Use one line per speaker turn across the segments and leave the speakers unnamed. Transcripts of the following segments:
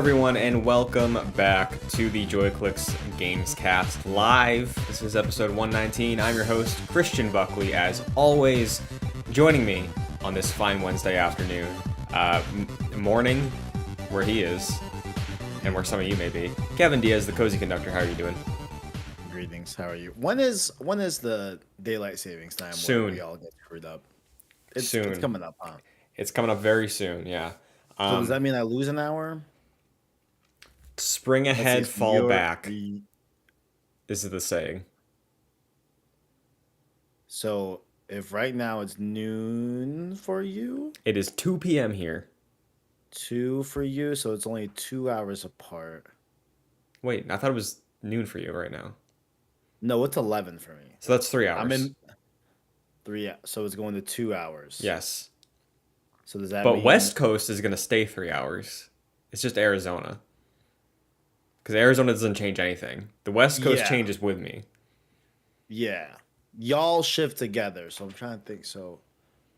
everyone, and welcome back to the Clicks Gamescast Live. This is episode 119. I'm your host, Christian Buckley, as always. Joining me on this fine Wednesday afternoon, morning, where he is, and where some of you may be, Kevin Diaz, the Cozy Conductor. How are you doing?
Greetings. How are you? When is the daylight savings time?
Soon.
Where we all get screwed up.
Soon.
It's coming up, huh?
It's coming up very soon. Yeah.
So does that mean I lose an hour?
Spring ahead, fall back. Is the saying.
So if right now it's noon for you,
it is 2 p.m. here.
2 for you, so it's only 2 hours apart.
Wait, I thought it was noon for you right now.
No, it's 11 for me.
So that's 3 hours.
I'm in 3, so it's going to 2 hours.
Yes.
So does that
mean...
But
West Coast is going to stay 3 hours. It's just Arizona. Because Arizona doesn't change anything. The West Coast changes with me.
Yeah. Y'all shift together, so I'm trying to think. So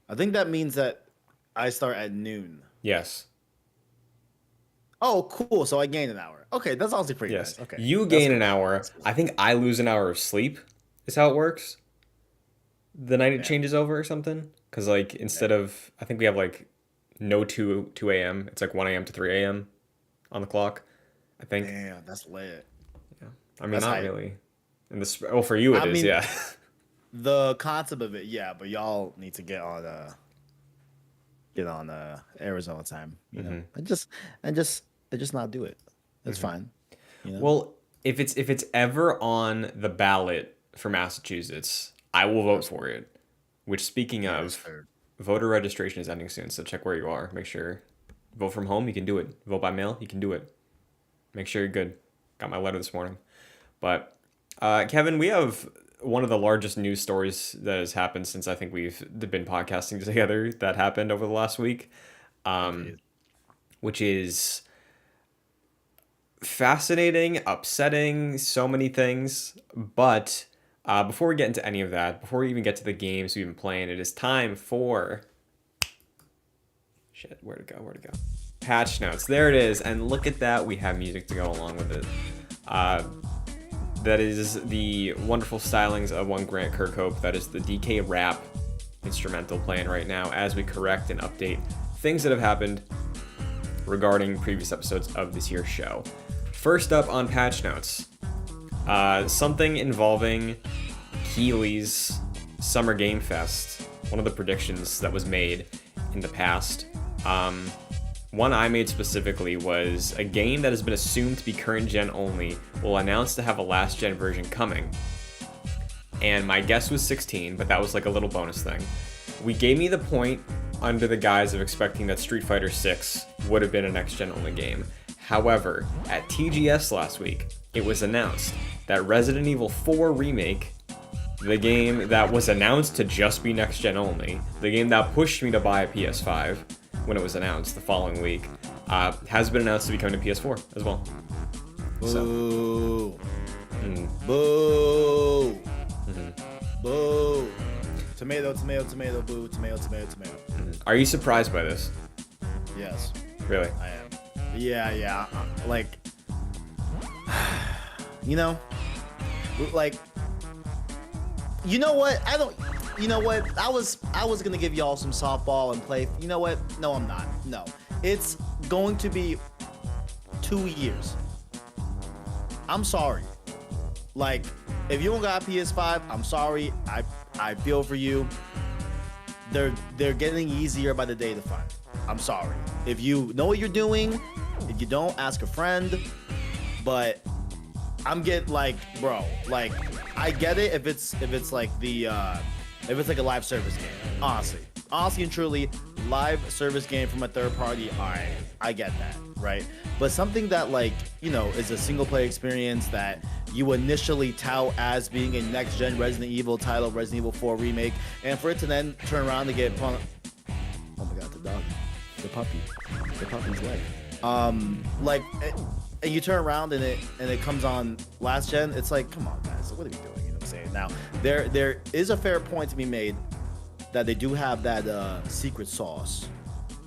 I think that means that I start at noon.
Yes.
Oh, cool. So I gain an hour. Okay, that's honestly pretty nice. Okay.
You gain an hour. I think I lose an hour of sleep is how it works. The night it changes over or something. Because, like, instead of... I think we have, like, no 2 a.m. It's, like, 1 a.m. to 3 a.m. on the clock, I think.
Damn, that's lit.
Yeah. I mean, that's not really. In this, well, for you it is, yeah.
The concept of it, yeah. But y'all need to get on Arizona time. You know? I just not do it. That's fine. You know?
Well, if it's ever on the ballot for Massachusetts, I will vote for it. Which, speaking of, voter registration is ending soon, so check where you are. Make sure. Vote from home, you can do it. Vote by mail, you can do it. Make sure you're good. Got my letter this morning. But, Kevin, we have one of the largest news stories that has happened since I think we've been podcasting together that happened over the last week, which is fascinating, upsetting, so many things, but... before we get into any of that, before we even get to the games we've been playing, it is time for... Shit, where'd it go? Patch notes. There it is. And look at that. We have music to go along with it. That is the wonderful stylings of one Grant Kirkhope. That is the DK Rap instrumental playing right now as we correct and update things that have happened regarding previous episodes of this year's show. First up on patch notes. Something involving Keighley's Summer Game Fest. One of the predictions that was made in the past. One I made specifically was a game that has been assumed to be current gen only will announce to have a last gen version coming. And my guess was 16, but that was like a little bonus thing. We gave me the point under the guise of expecting that Street Fighter 6 would have been a next gen only game. However, at TGS last week, it was announced that Resident Evil 4 Remake, the game that was announced to just be next gen only, the game that pushed me to buy a PS5 when it was announced the following week, has been announced to be coming to PS4 as well.
Boo. Boo. Boo. Tomato, boo, tomato.
Are you surprised by this?
Yes.
Really?
I am. Yeah. Like, you know, like, you know what? I was gonna give y'all some softball and play. You know what? No, I'm not. No, it's going to be 2 years. I'm sorry. Like, if you don't got a PS5, I'm sorry. I feel for you. They're getting easier by the day to find. I'm sorry. If you know what you're doing, if you don't, ask a friend. But I'm getting like, bro, like, I get it if it's like if it's like a live service game. Honestly and truly, live service game from a third party, I get that, right? But something that, like, you know, is a single player experience that you initially tout as being a next gen Resident Evil title, Resident Evil 4 Remake, and for it to then turn around and get oh my god, the dog, the puppy's leg. Like, and you turn around and it comes on last gen, it's like, come on guys, what are we doing? You know what I'm saying? Now, there is a fair point to be made that they do have that secret sauce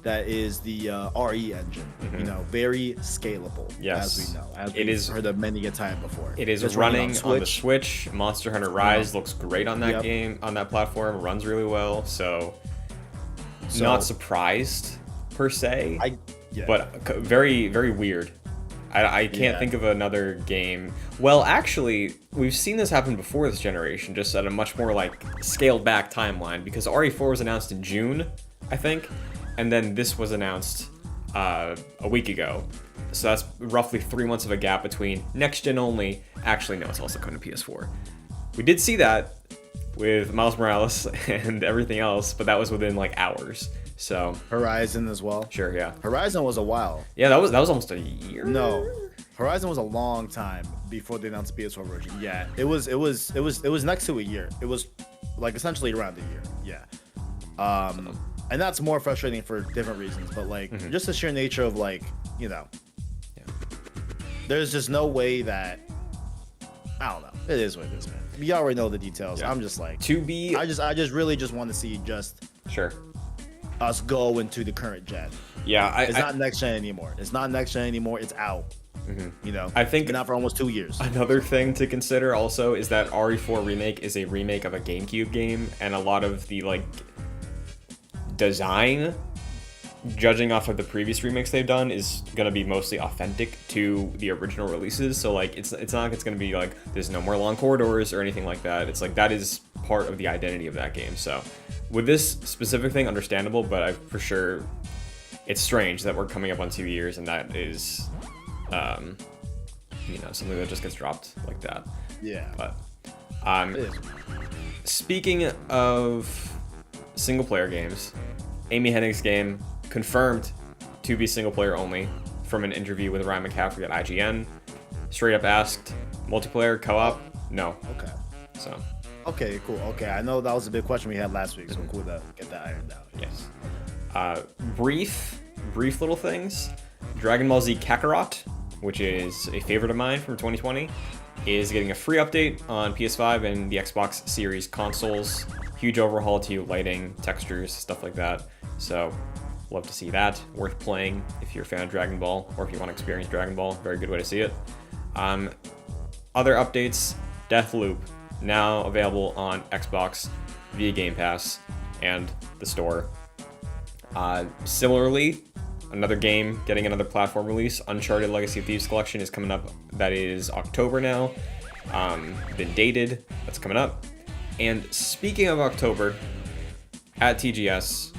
that is the RE engine. You know, very scalable.
Yes.
As we know, as
It
we've
is-
heard of many a time before.
It is
It's
running on the Switch. Monster Hunter Rise looks great on that
Yep.
game, on that platform. Runs really well. So not surprised per se, but very, very weird. I can't think of another game. Well, actually, we've seen this happen before this generation, just at a much more like scaled back timeline, because RE4 was announced in June, I think, and then this was announced a week ago. So that's roughly 3 months of a gap between next gen only. Actually, no, it's also coming to PS4. We did see that with Miles Morales and everything else, but that was within like hours. So
Horizon as well.
Sure, yeah.
Horizon was a while.
Yeah, that was almost a year.
No, Horizon was a long time before they announced the PS4 version. Yeah, it was next to a year. It was like essentially around a year. Yeah. And that's more frustrating for different reasons, but like just the sheer nature of like, you know, there's just no way that I don't know. It is what it is, man. You already know the details. I'm just like I just really just want to see us go into the current gen.
Yeah,
it's not next gen anymore. It's not next gen anymore. It's out. You know,
I think
been out for almost 2 years.
Another thing to consider also is that RE4 Remake is a remake of a GameCube game, and a lot of the like design, judging off of the previous remakes they've done, is gonna be mostly authentic to the original releases. So like it's not like it's gonna be like there's no more long corridors or anything like that. It's like that is part of the identity of that game. So with this specific thing, understandable, but for sure it's strange that we're coming up on 2 years and that is you know, something that just gets dropped like that.
Yeah.
But speaking of single player games, Amy Hennig's game confirmed to be single player only from an interview with Ryan McCaffrey at IGN. Straight up asked, multiplayer, co-op? No.
Okay.
So.
Okay, cool. Okay, I know that was a big question we had last week, so cool to get that ironed out.
Yes. Brief little things. Dragon Ball Z Kakarot, which is a favorite of mine from 2020, is getting a free update on PS5 and the Xbox Series consoles. Huge overhaul to lighting, textures, stuff like that. So, love to see that. Worth playing if you're a fan of Dragon Ball, or if you want to experience Dragon Ball. Very good way to see it. Other updates, Deathloop, now available on Xbox via Game Pass and the store. Similarly, another game getting another platform release, Uncharted Legacy of Thieves Collection, is coming up. That is October now. Been dated. That's coming up. And speaking of October, at TGS,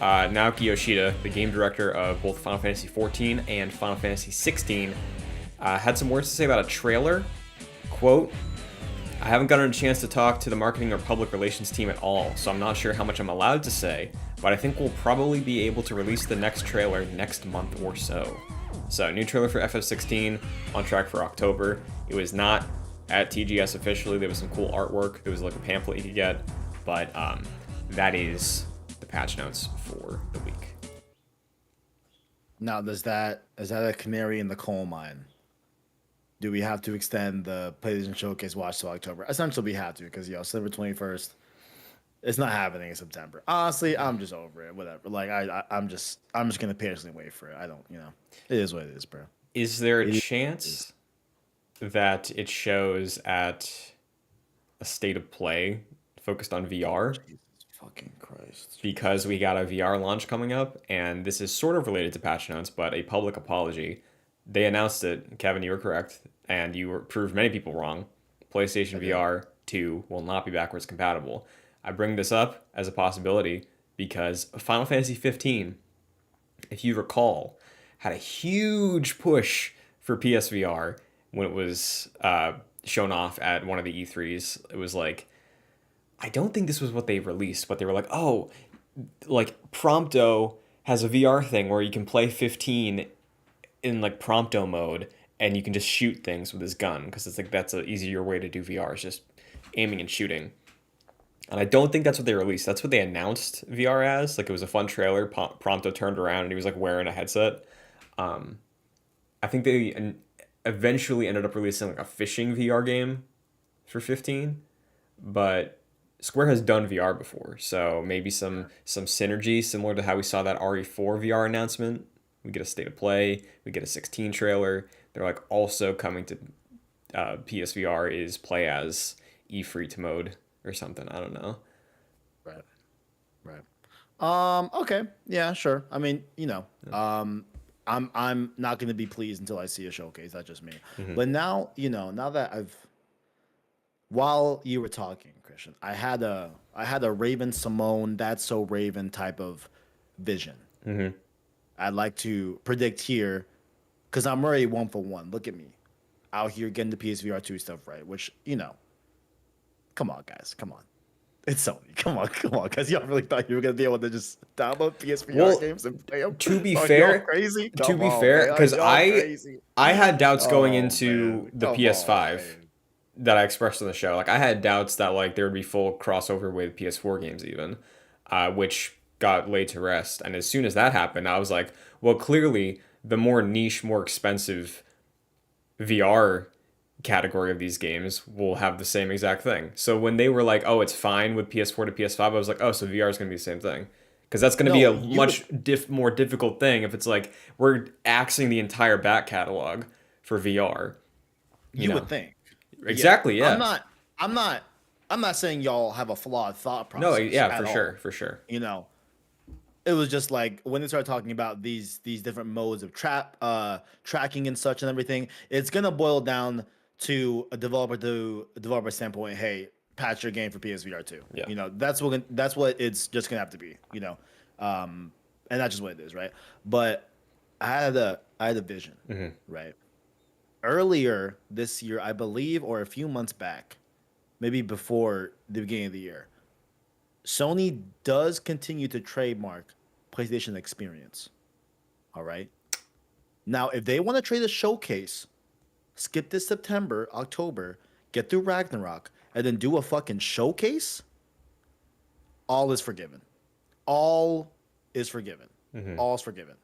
Naoki Yoshida, the game director of both Final Fantasy XIV and Final Fantasy XVI, had some words to say about a trailer. Quote, "I haven't gotten a chance to talk to the marketing or public relations team at all, so I'm not sure how much I'm allowed to say, but I think we'll probably be able to release the next trailer next month or so." So, new trailer for FF16 on track for October. It was not at TGS officially. There was some cool artwork. There was like a pamphlet you could get, but that is the patch notes for the week.
Now, is that a canary in the coal mine? Do we have to extend the PlayStation Showcase watch to October? Essentially, we have to, because September 21st, it's not happening in September. Honestly, I'm just over it. Whatever. Like I'm just gonna patiently wait for it. I don't, it is what it is, bro.
Is there a chance that it shows at a state of play focused on VR?
Jesus fucking Christ.
Because we got a VR launch coming up, and this is sort of related to patch notes, but a public apology. They announced it, Kevin, you were correct, and you proved many people wrong. PlayStation VR 2 will not be backwards compatible. I bring this up as a possibility because Final Fantasy 15, if you recall, had a huge push for PSVR when it was shown off at one of the E3s. It was like, I don't think this was what they released, but they were like, oh, like Prompto has a VR thing where you can play 15 in like Prompto mode and you can just shoot things with his gun, because it's like that's an easier way to do VR, is just aiming and shooting. And I don't think that's what they released. That's what they announced VR as. Like, it was a fun trailer. Prompto turned around and he was like wearing a headset. I think they eventually ended up releasing like a fishing VR game for 15, but Square has done VR before, so maybe some synergy similar to how we saw that RE4 VR announcement. We get a state of play, we get a 16 trailer. They're like also coming to PSVR is play as E free to mode or something. I don't know.
Right. Right. Okay. Yeah, sure. I mean, I'm not gonna be pleased until I see a showcase. That's just me.
Hmm.
But now, now that while you were talking, Christian, I had a Raven Simone, that's so Raven type of vision.
Hmm.
I'd like to predict here, because I'm already 1 for 1. Look at me. Out here getting the PSVR 2 stuff right, which, come on, guys. Come on. It's Sony. Come on, guys. Y'all really thought you were gonna be able to just download PSVR
Well,
games and play them?
to be
Are y'all
fair,
crazy?
to
Come
be
on,
fair,
man. Are
because
y'all crazy?
I had doubts going
Oh
into
man.
the
Come on,
PS5
man.
that I expressed on the show. Like I had doubts that like there would be full crossover with PS4 games even, which got laid to rest. And as soon as that happened, I was like, well, clearly the more niche, more expensive VR category of these games will have the same exact thing. So when they were like, "Oh, it's fine with PS4 to PS5," I was like, "Oh, so VR is going to be the same thing." Because that's going to be
No,
a
you would
much more difficult thing if it's like we're axing the entire back catalog for VR. You
you
know
would think. Yeah.
exactly?
I'm
Yeah.
not I'm not I'm not saying y'all have a flawed thought
No.
process
Yeah.
at
For
all.
sure. For sure.
You know, it was just like when they started talking about these different modes of tracking and such and everything, it's gonna boil down to a developer standpoint. Hey, patch your game for PSVR 2.
Yeah.
That's what it's just gonna have to be. And that's just what it is, right? But I had a vision,
Hmm.
right? Earlier this year, I believe, or a few months back, maybe before the beginning of the year, Sony does continue to trademark PlayStation Experience. All right. Now, if they want to trade a showcase, skip this September, October, get through Ragnarok, and then do a fucking showcase, all is forgiven. All is forgiven.
Hmm.
All is forgiven.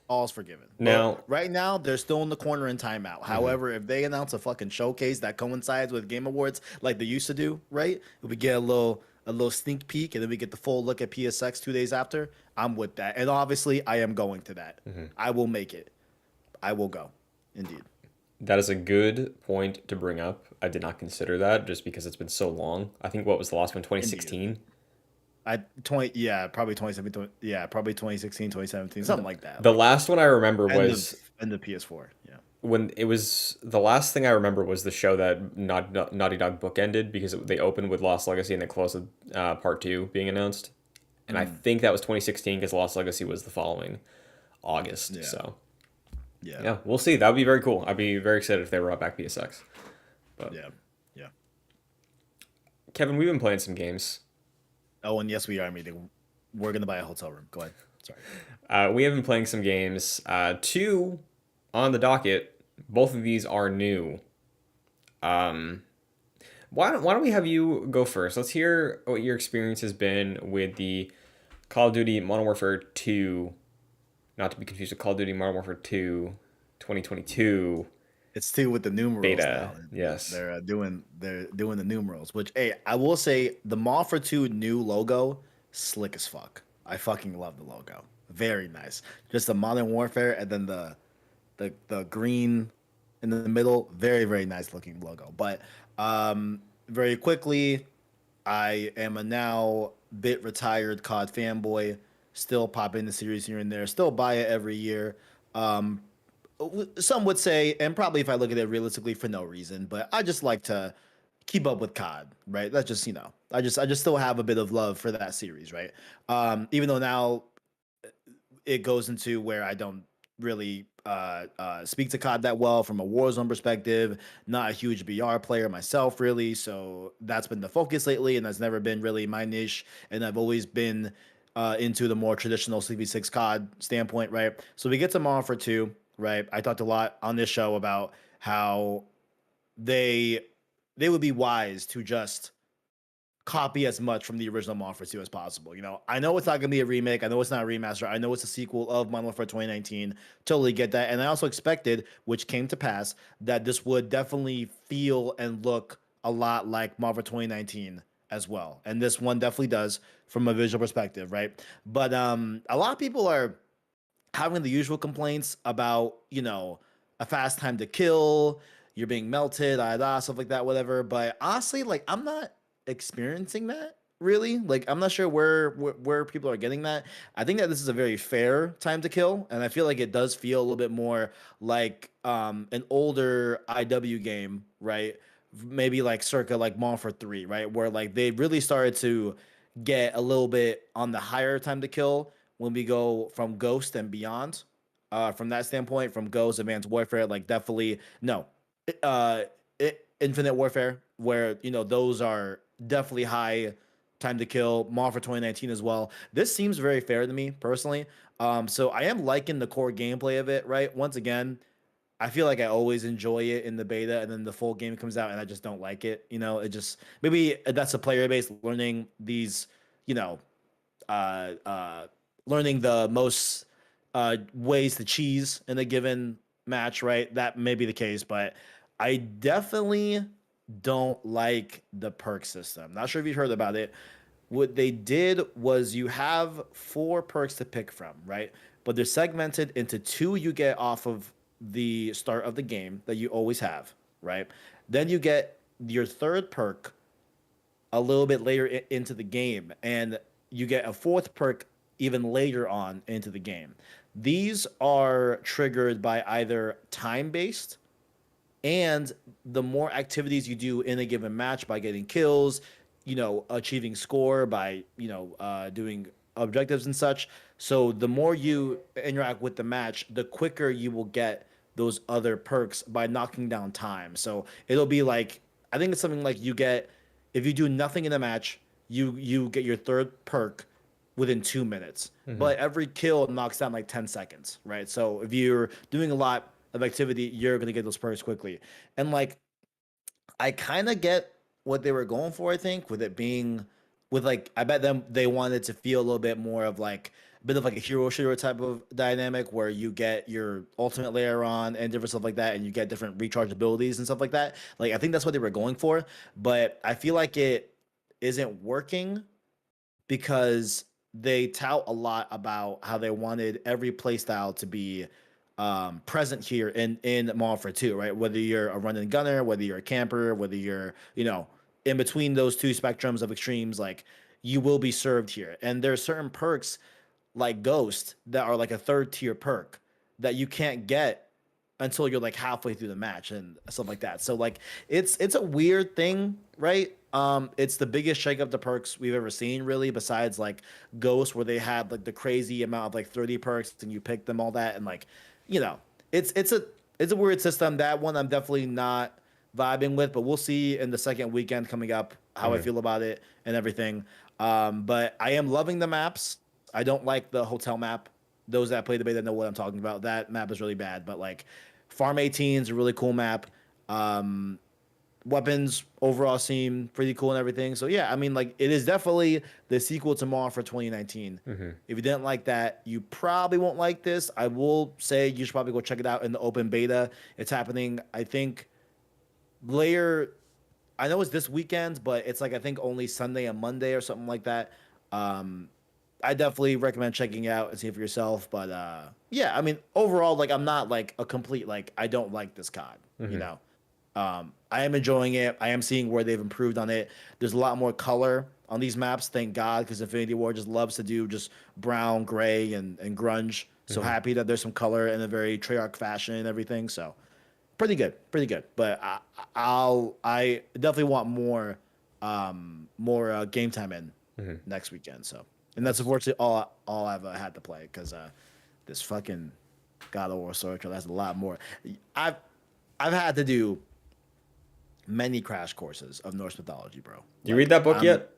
All's forgiven. But
Now.
right now, they're still in the corner in timeout.
Hmm.
However, if they announce a fucking showcase that coincides with Game Awards like they used to do, right? We get a little sneak peek and then we get the full look at PSX 2 days after. I'm with that. And obviously, I am going to that.
Hmm.
I will make it. I will go. Indeed.
That is a good point to bring up. I did not consider that just because it's been so long. I think what was the last one?
Indeed.
2016.
Probably 2017, yeah, probably 2016, 2017, something like that.
The
Like
last one I remember
end of
was
end of PS4. Yeah.
when it was the last thing I remember was the show that Naughty Dog bookended because they opened with Lost Legacy and they closed with Part 2 being announced. And I think that was 2016 because Lost Legacy was the following August.
Yeah.
So,
Yeah.
yeah, we'll see. That would be very cool. I'd be very excited if they brought back PSX. But,
Yeah. Yeah.
Kevin, we've been playing some games.
Oh, and yes, we are meeting. We're gonna buy a hotel room. Go ahead. Sorry.
We have been playing some games. Two on the docket. Both of these are new. Um, why don't we have you go first? Let's hear what your experience has been with the Call of Duty Modern Warfare 2, not to be confused with Call of Duty Modern Warfare 2 2022
It's two with the numerals
beta.
now.
Yes.
They're doing the numerals. Which, hey, I will say the Mod for 2 new logo, slick as fuck. I fucking love the logo. Very nice. Just the Modern Warfare and then the green in the middle. Very very nice looking logo. But very quickly, I am a now bit retired COD fanboy. Still pop in the series here and there. Still buy it every year. Um, some would say, and probably if I look at it realistically, for no reason, but I just like to keep up with COD, right? That's just I just still have a bit of love for that series, right? Even though now it goes into where I don't really speak to COD that well from a Warzone perspective. Not a huge BR player myself, really. So that's been the focus lately, and that's never been really my niche. And I've always been into the more traditional CP6 COD standpoint, right? So we get to Modern for 2, right? I talked a lot on this show about how they they would be wise to just copy as much from the original Modern Warfare 2 as possible. I know it's not going to be a remake. I know it's not a remaster. I know it's a sequel of Modern Warfare 2019. Totally get that. And I also expected, which came to pass, that this would definitely feel and look a lot like Modern Warfare 2019 as well. And this one definitely does from a visual perspective, right? But a lot of people are having the usual complaints about, a fast time to kill, you're being melted, stuff like that, whatever. But honestly, like I'm not experiencing that really. Like I'm not sure where people are getting that. I think that this is a very fair time to kill, and I feel like it does feel a little bit more like an older IW game, right? Maybe like circa like Montfort 3, right? Where like they really started to get a little bit on the higher time to kill when we go from Ghost and beyond. From that standpoint, from Ghost, Advanced Warfare, like definitely no, uh, Infinite Warfare, where those are definitely high time to kill. Maw for 2019 as well. This seems very fair to me personally. So I am liking the core gameplay of it. Right, once again, I feel like I always enjoy it in the beta, and then the full game comes out, and I just don't like it. It just maybe that's a player base learning these, you know, uh, uh, learning the most ways to cheese in a given match, right? That may be the case, but I definitely don't like the perk system. Not sure if you've heard about it. What they did was you have four perks to pick from, right? But they're segmented into two you get off of the start of the game that you always have, right? Then you get your third perk a little bit later into the game, and you get a fourth perk even later on into the game. These are triggered by either time based, and the more activities you do in a given match by getting kills, achieving score by doing objectives and such. So the more you interact with the match, the quicker you will get those other perks by knocking down time. So it'll be like, I think it's something like you get, if you do nothing in the match, you get your third perk within 2 minutes. But every kill knocks down like 10 seconds, right? So if you're doing a lot of activity, you're gonna get those perks quickly. And like I kind of get what they were going for, I think, with it being with like I bet them they wanted to feel a little bit more of like a bit of like a hero shooter type of dynamic where you get your ultimate layer on and different stuff like that, and you get different recharge abilities and stuff like that. Like I think that's what they were going for, but I feel like it isn't working because they tout a lot about how they wanted every playstyle to be present here in Malford too, right? Whether you're a run and gunner, whether you're a camper, whether you're in between those two spectrums of extremes, like you will be served here. And there are certain perks like Ghost that are like a third tier perk that you can't get until you're like halfway through the match and stuff like that. So like it's a weird thing, right? It's the biggest shake up the perks we've ever seen, really, besides like Ghost, where they had like the crazy amount of like 30 perks and you pick them all that, and like, you know, it's a weird system. That one I'm definitely not vibing with, but we'll see in the second weekend coming up how I feel about it and everything. But I am loving the maps. I don't like the hotel map. Those that play the beta know what I'm talking about. That map is really bad, but like Farm 18 is a really cool map. Weapons overall seem pretty cool and everything. So yeah, I mean, like it is definitely the sequel to Maw for 2019. If you didn't like that, you probably won't like this. I will say you should probably go check it out in the open beta. It's happening, I think, later. I know it's this weekend, but it's like I think only Sunday and Monday or something like that. I definitely recommend checking it out and see it for yourself. But yeah, I mean, overall, like I'm not like a complete like I don't like this COD. You know, I am enjoying it. I am seeing where they've improved on it. There's a lot more color on these maps, thank God, because Infinity Ward just loves to do just brown, gray, and grunge. So happy that there's some color in a very Treyarch fashion and everything. So pretty good, pretty good. But I definitely want more game time in next weekend. So. And that's unfortunately all I've had to play because this fucking God of War Sword Trail has a lot more. I've had to do many crash courses of Norse mythology, bro.
You read that book yet?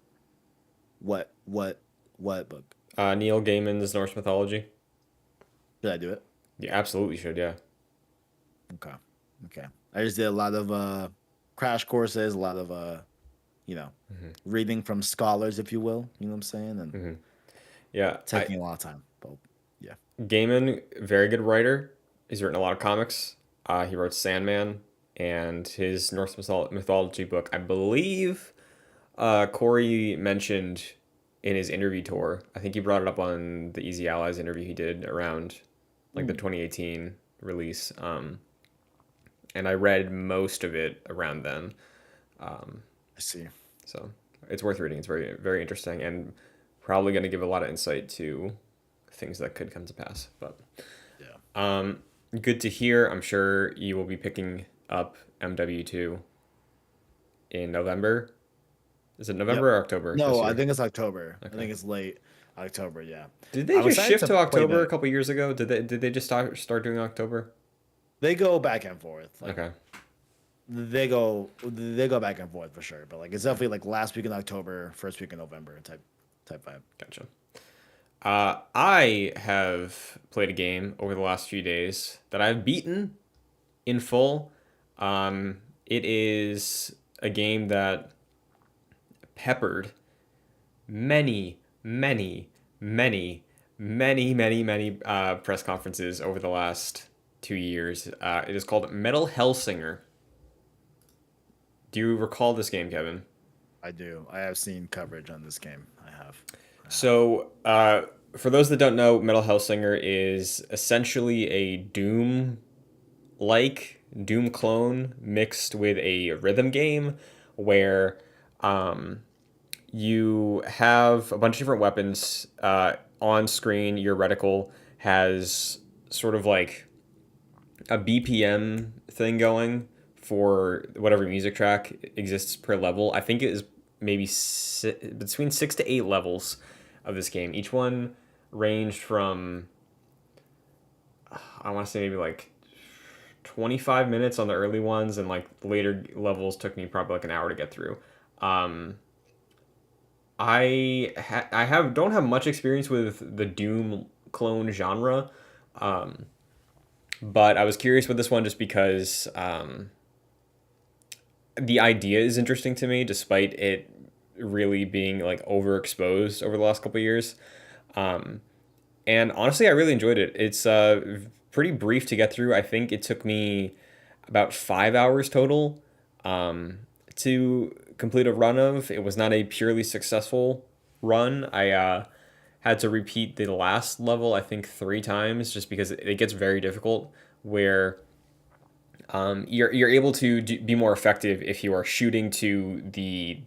What book?
Neil Gaiman's Norse mythology.
Should I do it?
You absolutely should, yeah.
Okay. I just did a lot of crash courses, a lot of reading from scholars, if you will. You know what I'm saying? And
yeah,
taking a lot of time. But yeah.
Gaiman, very good writer. He's written a lot of comics. He wrote Sandman and his Norse mythology book, I believe, Corey mentioned in his interview tour. I think he brought it up on the Easy Allies interview he did around like the 2018 release. And I read most of it around then.
I see.
So it's worth reading. It's very, very interesting and probably going to give a lot of insight to things that could come to pass. But
Yeah.
good to hear. I'm sure you will be picking up MW2 in November. Is it
Yep.
November or October this
No, I
year?
think it's October. I
Okay.
think it's late October. Yeah.
Did they
I'm
just
excited
shift to
play
October a
that.
couple years ago? Did they just start doing October?
They go back and forth. Like
Okay,
they go back and forth for sure. But like it's definitely like last week in October, first week in November type vibe.
gotcha. I have played a game over the last few days that I've beaten in full. It is a game that peppered many, many, many, many press conferences over the last 2 years. It is called Metal Hellsinger. Do you recall this game, Kevin?
I do. I have seen coverage on this game. I have.
So, for those that don't know, Metal Hellsinger is essentially a Doom clone mixed with a rhythm game where you have a bunch of different weapons on screen. Your reticle has sort of like a BPM thing going for whatever music track exists per level. I think it is maybe between 6 to 8 levels of this game. Each one ranged from, I want to say maybe like 25 minutes on the early ones, and like later levels took me probably like an hour to get through. Um, I don't have much experience with the Doom clone genre, um, but I was curious with this one just because the idea is interesting to me, despite it really being like overexposed over the last couple of years. Um, and honestly, I really enjoyed it. It's pretty brief to get through. I think it took me about 5 hours total to complete a run of. It was not a purely successful run. I had to repeat the last level, I think, 3 times just because it gets very difficult where you're able to be more effective if you are shooting to the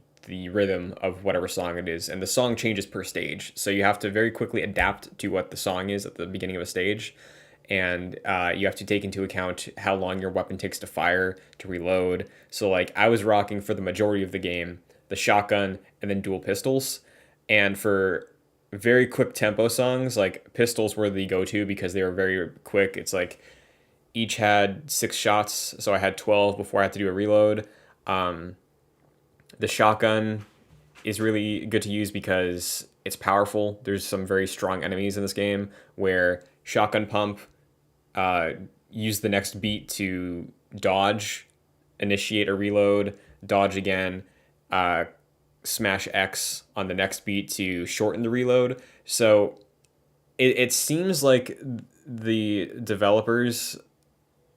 rhythm of whatever song it is, and the song changes per stage, so you have to very quickly adapt to what the song is at the beginning of a stage, and you have to take into account how long your weapon takes to fire, to reload. So like I was rocking for the majority of the game the shotgun and then dual pistols, and for very quick tempo songs like pistols were the go-to because they were very quick. It's like each had 6 shots, so I had 12 before I had to do a reload. The shotgun is really good to use because it's powerful. There's some very strong enemies in this game where shotgun pump, use the next beat to dodge, initiate a reload, dodge again, smash X on the next beat to shorten the reload. So it seems like the developers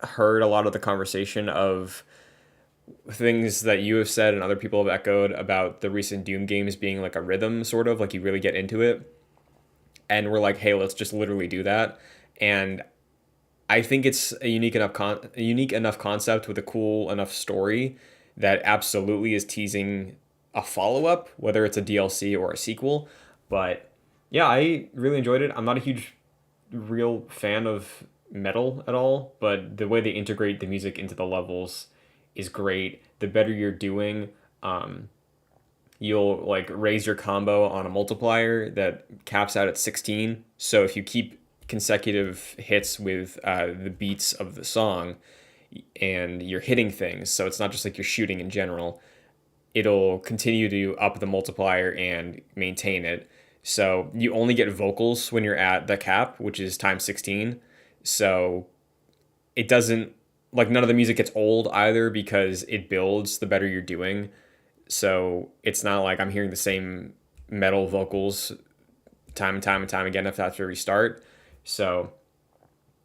heard a lot of the conversation of things that you have said and other people have echoed about the recent Doom games being like a rhythm, sort of like you really get into it, and we're like, hey, let's just literally do that. And I think it's a unique enough concept with a cool enough story that absolutely is teasing a follow up, whether it's a DLC or a sequel. But yeah, I really enjoyed it. I'm not a huge real fan of metal at all, but the way they integrate the music into the levels is great. The better you're doing, you'll like raise your combo on a multiplier that caps out at 16. So if you keep consecutive hits with the beats of the song and you're hitting things, so it's not just like you're shooting in general, it'll continue to up the multiplier and maintain it. So you only get vocals when you're at the cap, which is times 16. So it doesn't, like, none of the music gets old either because it builds the better you're doing. So it's not like I'm hearing the same metal vocals time and time and time again if I have to restart. So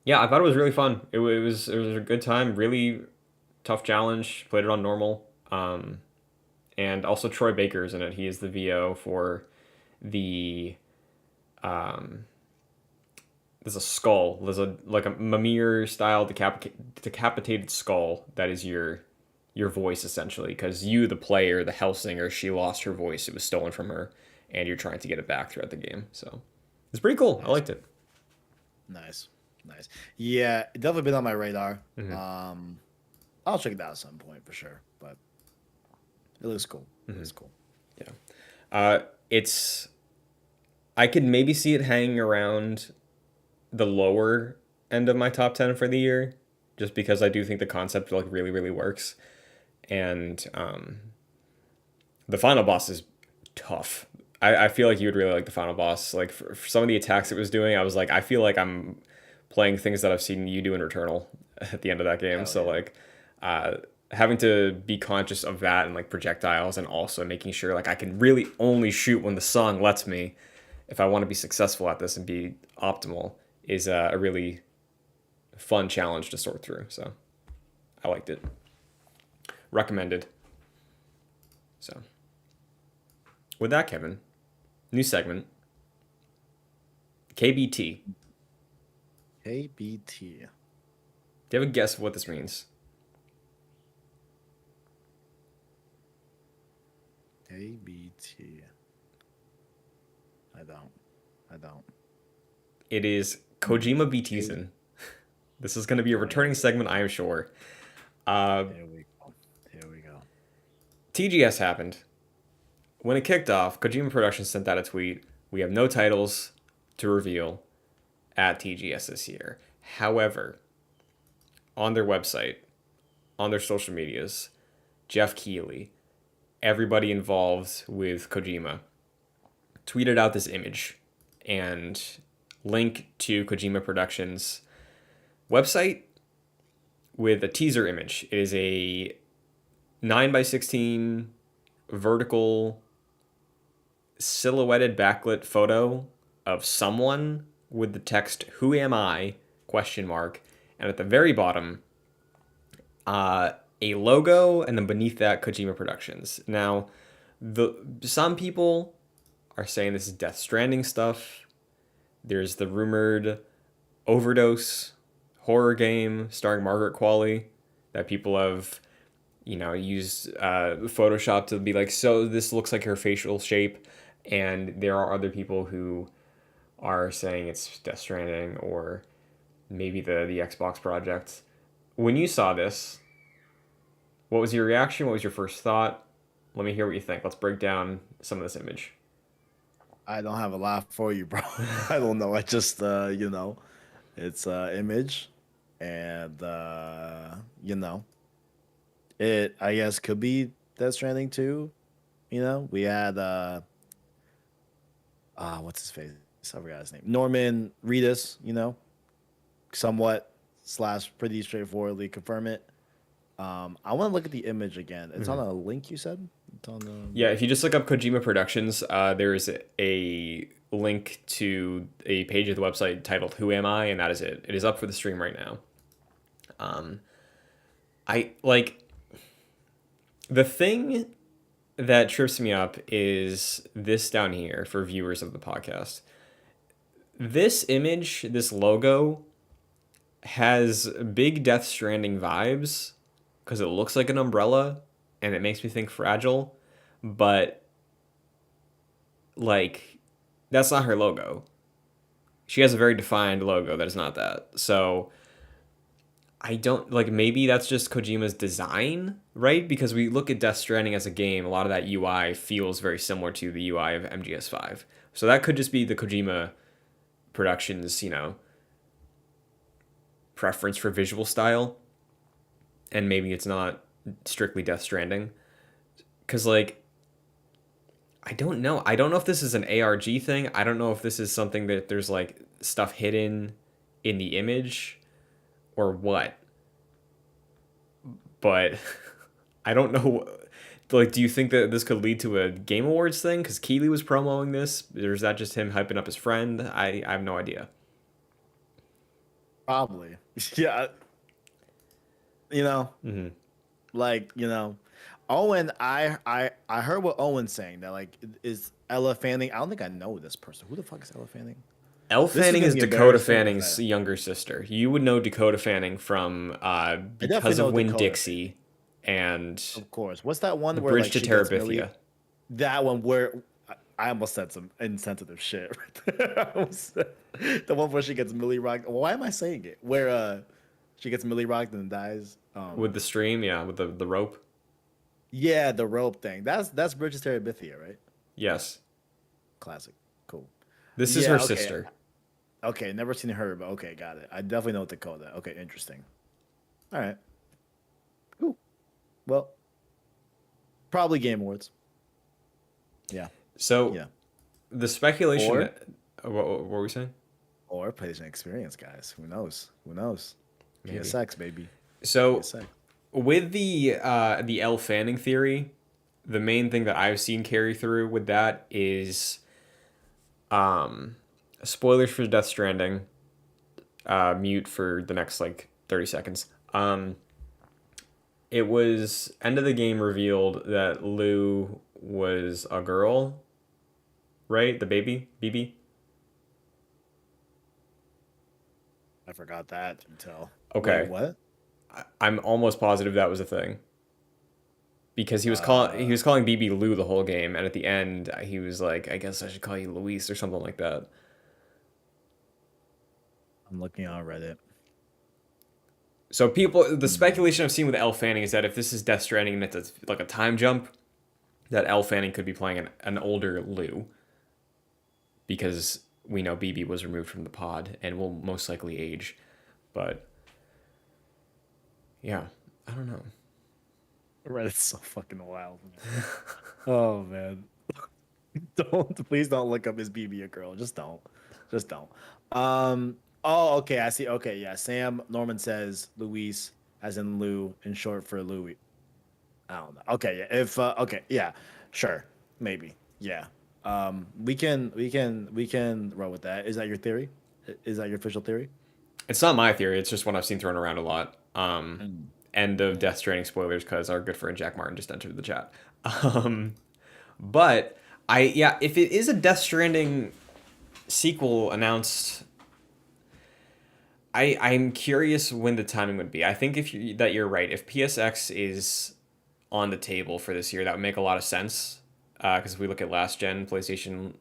yeah, I thought it was really fun. It was a good time. Really tough challenge. Played it on normal. and also Troy Baker's in it. He is the VO for the there's a skull. There's a like a Mimir style decapitated skull that is your voice essentially, because you, the player, the Hellsinger, she lost her voice. It was stolen from her, and you're trying to get it back throughout the game. So it's pretty cool. I
Nice.
liked it.
Nice. Nice. Yeah, it definitely been on my radar.
Mm-hmm.
I'll check it out at some point for sure. But it looks cool. It looks cool.
Yeah. It's I could maybe see it hanging around the lower end of my top 10 for the year, just because I do think the concept like really really works, and the final boss is tough. I feel like you would really like the final boss. Like for some of the attacks it was doing, I was like, I feel like I'm playing things that I've seen you do in Returnal at the end of that game.
Hell
So
yeah.
like, having to be conscious of that and like projectiles, and also making sure like I can really only shoot when the song lets me, if I want to be successful at this and be optimal, is a really fun challenge to sort through. So I liked it. Recommended. So with that, Kevin, new segment, KBT.
ABT.
Do you have a guess of what this means?
ABT. I don't. I don't.
It is Kojima BTsin. This is going to be a returning segment, I am sure.
Here we go. Here we go.
TGS happened. When it kicked off, Kojima Productions sent out a tweet. We have no titles to reveal at TGS this year. However, on their website, on their social medias, Jeff Keighley, everybody involved with Kojima, tweeted out this image and link to Kojima Productions website with a teaser image. It is a 9:16 vertical silhouetted backlit photo of someone with the text "Who am I?" question mark, and at the very bottom, a logo, and then beneath that, Kojima Productions. Now, some people are saying this is Death Stranding stuff. There's the rumored Overdose horror game starring Margaret Qualley that people have, used Photoshop to be like, so this looks like her facial shape. And there are other people who are saying it's Death Stranding or maybe the Xbox project. When you saw this, what was your reaction? What was your first thought? Let me hear what you think. Let's break down some of this image.
I don't have a laugh for you, bro. I don't know. I just, it's image, and it. I guess could be Death Stranding too. We had what's his face? I forgot his name. Norman Reedus. Somewhat slash pretty straightforwardly confirm it. I want to look at the image again. It's on a link you said. It's on the.
Yeah, if you just look up Kojima Productions, there's a link to a page of the website titled "Who Am I?" and that is it. It is up for the stream right now. I like the thing that trips me up is this down here for viewers of the podcast. This image, this logo, has big Death Stranding vibes because it looks like an umbrella and it makes me think Fragile, but like that's not her logo. She has a very defined logo that is not that. So I don't like, maybe that's just Kojima's design, right? Because we look at Death Stranding as a game, a lot of that UI feels very similar to the UI of MGS5. So that could just be the Kojima Productions, preference for visual style, and maybe it's not strictly Death Stranding. Because like, I don't know if this is an ARG thing. I don't know if this is something that there's like stuff hidden in the image or what, but I don't know. Like, do you think that this could lead to a Game Awards thing because Keighley was promoting this, or is that just him hyping up his friend? I have no idea.
Probably. Yeah. You know,
Mm-hmm.
like, Owen, I heard what Owen's saying that like is Ella Fanning. I don't think I know this person. Who the fuck is Ella Fanning?
Elle
This is
Fanning
gonna
is
be
Dakota
embarrassing
Fanning's younger sister. You would know Dakota Fanning from
I definitely
Because of
know
Winn
Dakota
Dixie and
Of course. What's that one
The
where
Bridge
like
to
she gets Millie?
Terabithia.
That one where I almost said some insensitive shit right there. I almost said- the one where she gets Millie rocked. Why am I saying it? Where she gets Millie rocked and dies.
With the stream, yeah, with the rope.
Yeah, the rope thing. That's Bridges Terabithia, right?
Yes.
Classic. Cool.
This is her
Yeah, okay.
sister.
Okay, never seen her, but okay, got it. I definitely know Dakota. Okay, interesting. All right. Cool. Well, probably Game Awards. Yeah.
So
Yeah.
the speculation
Or
that what were we saying?
or PlayStation Experience, guys. Who knows? Who knows?
Maybe.
PSX, baby.
So
PSX.
with the Elle Fanning theory, the main thing that I've seen carry through with that is spoilers for Death Stranding. Mute for the next like 30 seconds. It was end of the game revealed that Lou was a girl, right? The baby, BB.
I forgot that until. Wait,
Okay,
what?
I'm almost positive that was a thing because he
Uh,
was calling BB Lou the whole game, and at the end he was like, "I guess I should call you Luis" or something like that.
I'm looking on Reddit.
So the
Hmm.
speculation I've seen with Elle Fanning is that if this is Death Stranding and it's like a time jump, that Elle Fanning could be playing an older Lou because we know BB was removed from the pod and will most likely age. But yeah, I don't know.
Reddit's so fucking wild. Man. Oh man. Don't please don't look up his BB a girl. Just don't. Just don't. Oh, okay, I see. Okay, yeah. Sam Norman says Luis as in Lou in short for Louis. I don't know. Okay, yeah. If okay, yeah. Sure. Maybe. Yeah. We can roll with that. Is that your theory? Is that your official theory?
It's not my theory. It's just one I've seen thrown around a lot.
Mm.
End of Death Stranding spoilers because our good friend Jack Martin just entered the chat. Um, but yeah, if it is a Death Stranding sequel announced, I'm curious when the timing would be. I think that you're right. If PSX is on the table for this year, that would make a lot of sense. Because if we look at last gen PlayStation,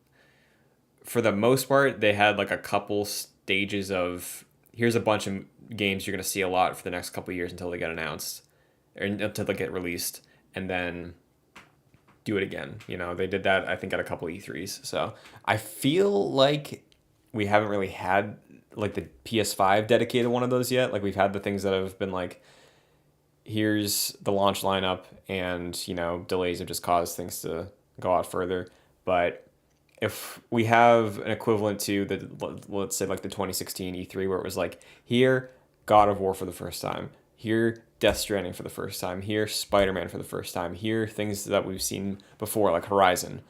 for the most part, they had like a couple stages of here's a bunch of games you're gonna see a lot for the next couple years until they get announced or until they get released, and then do it again. You know, they did that I think at a couple E3s. So I feel like we haven't really had like the PS5 dedicated one of those yet. Like we've had the things that have been like here's the launch lineup and delays have just caused things to go out further. But if we have an equivalent to let's say like the 2016 E3 where it was like here God of War for the first time, here Death Stranding for the first time, here Spider-Man for the first time, here things that we've seen before like Horizon.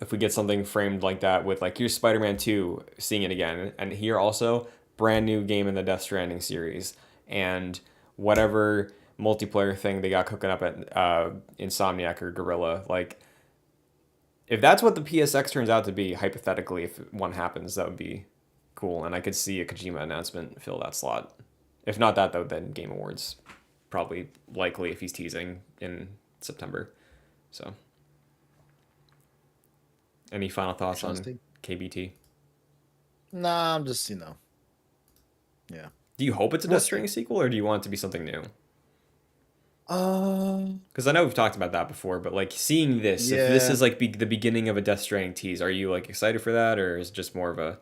If we get something framed like that with like here's Spider-Man 2 seeing it again, and here also brand new game in the Death Stranding series and whatever multiplayer thing they got cooking up at Insomniac or Gorilla, like if that's what the PSX turns out to be, hypothetically, if one happens, that would be cool. And I could see a Kojima announcement fill that slot. If not that, though, then Game Awards probably likely if he's teasing in September. So, any final thoughts on
Interesting.
KBT?
Nah, I'm just yeah.
Do you hope it's a
We'll
Death
see.
Stranding sequel, or do you want it to be something new?
Um,
Because I know we've talked about that before, but like seeing this, if this
yeah.
is like the beginning of a Death Stranding tease, are you like excited for that, or is it just more of a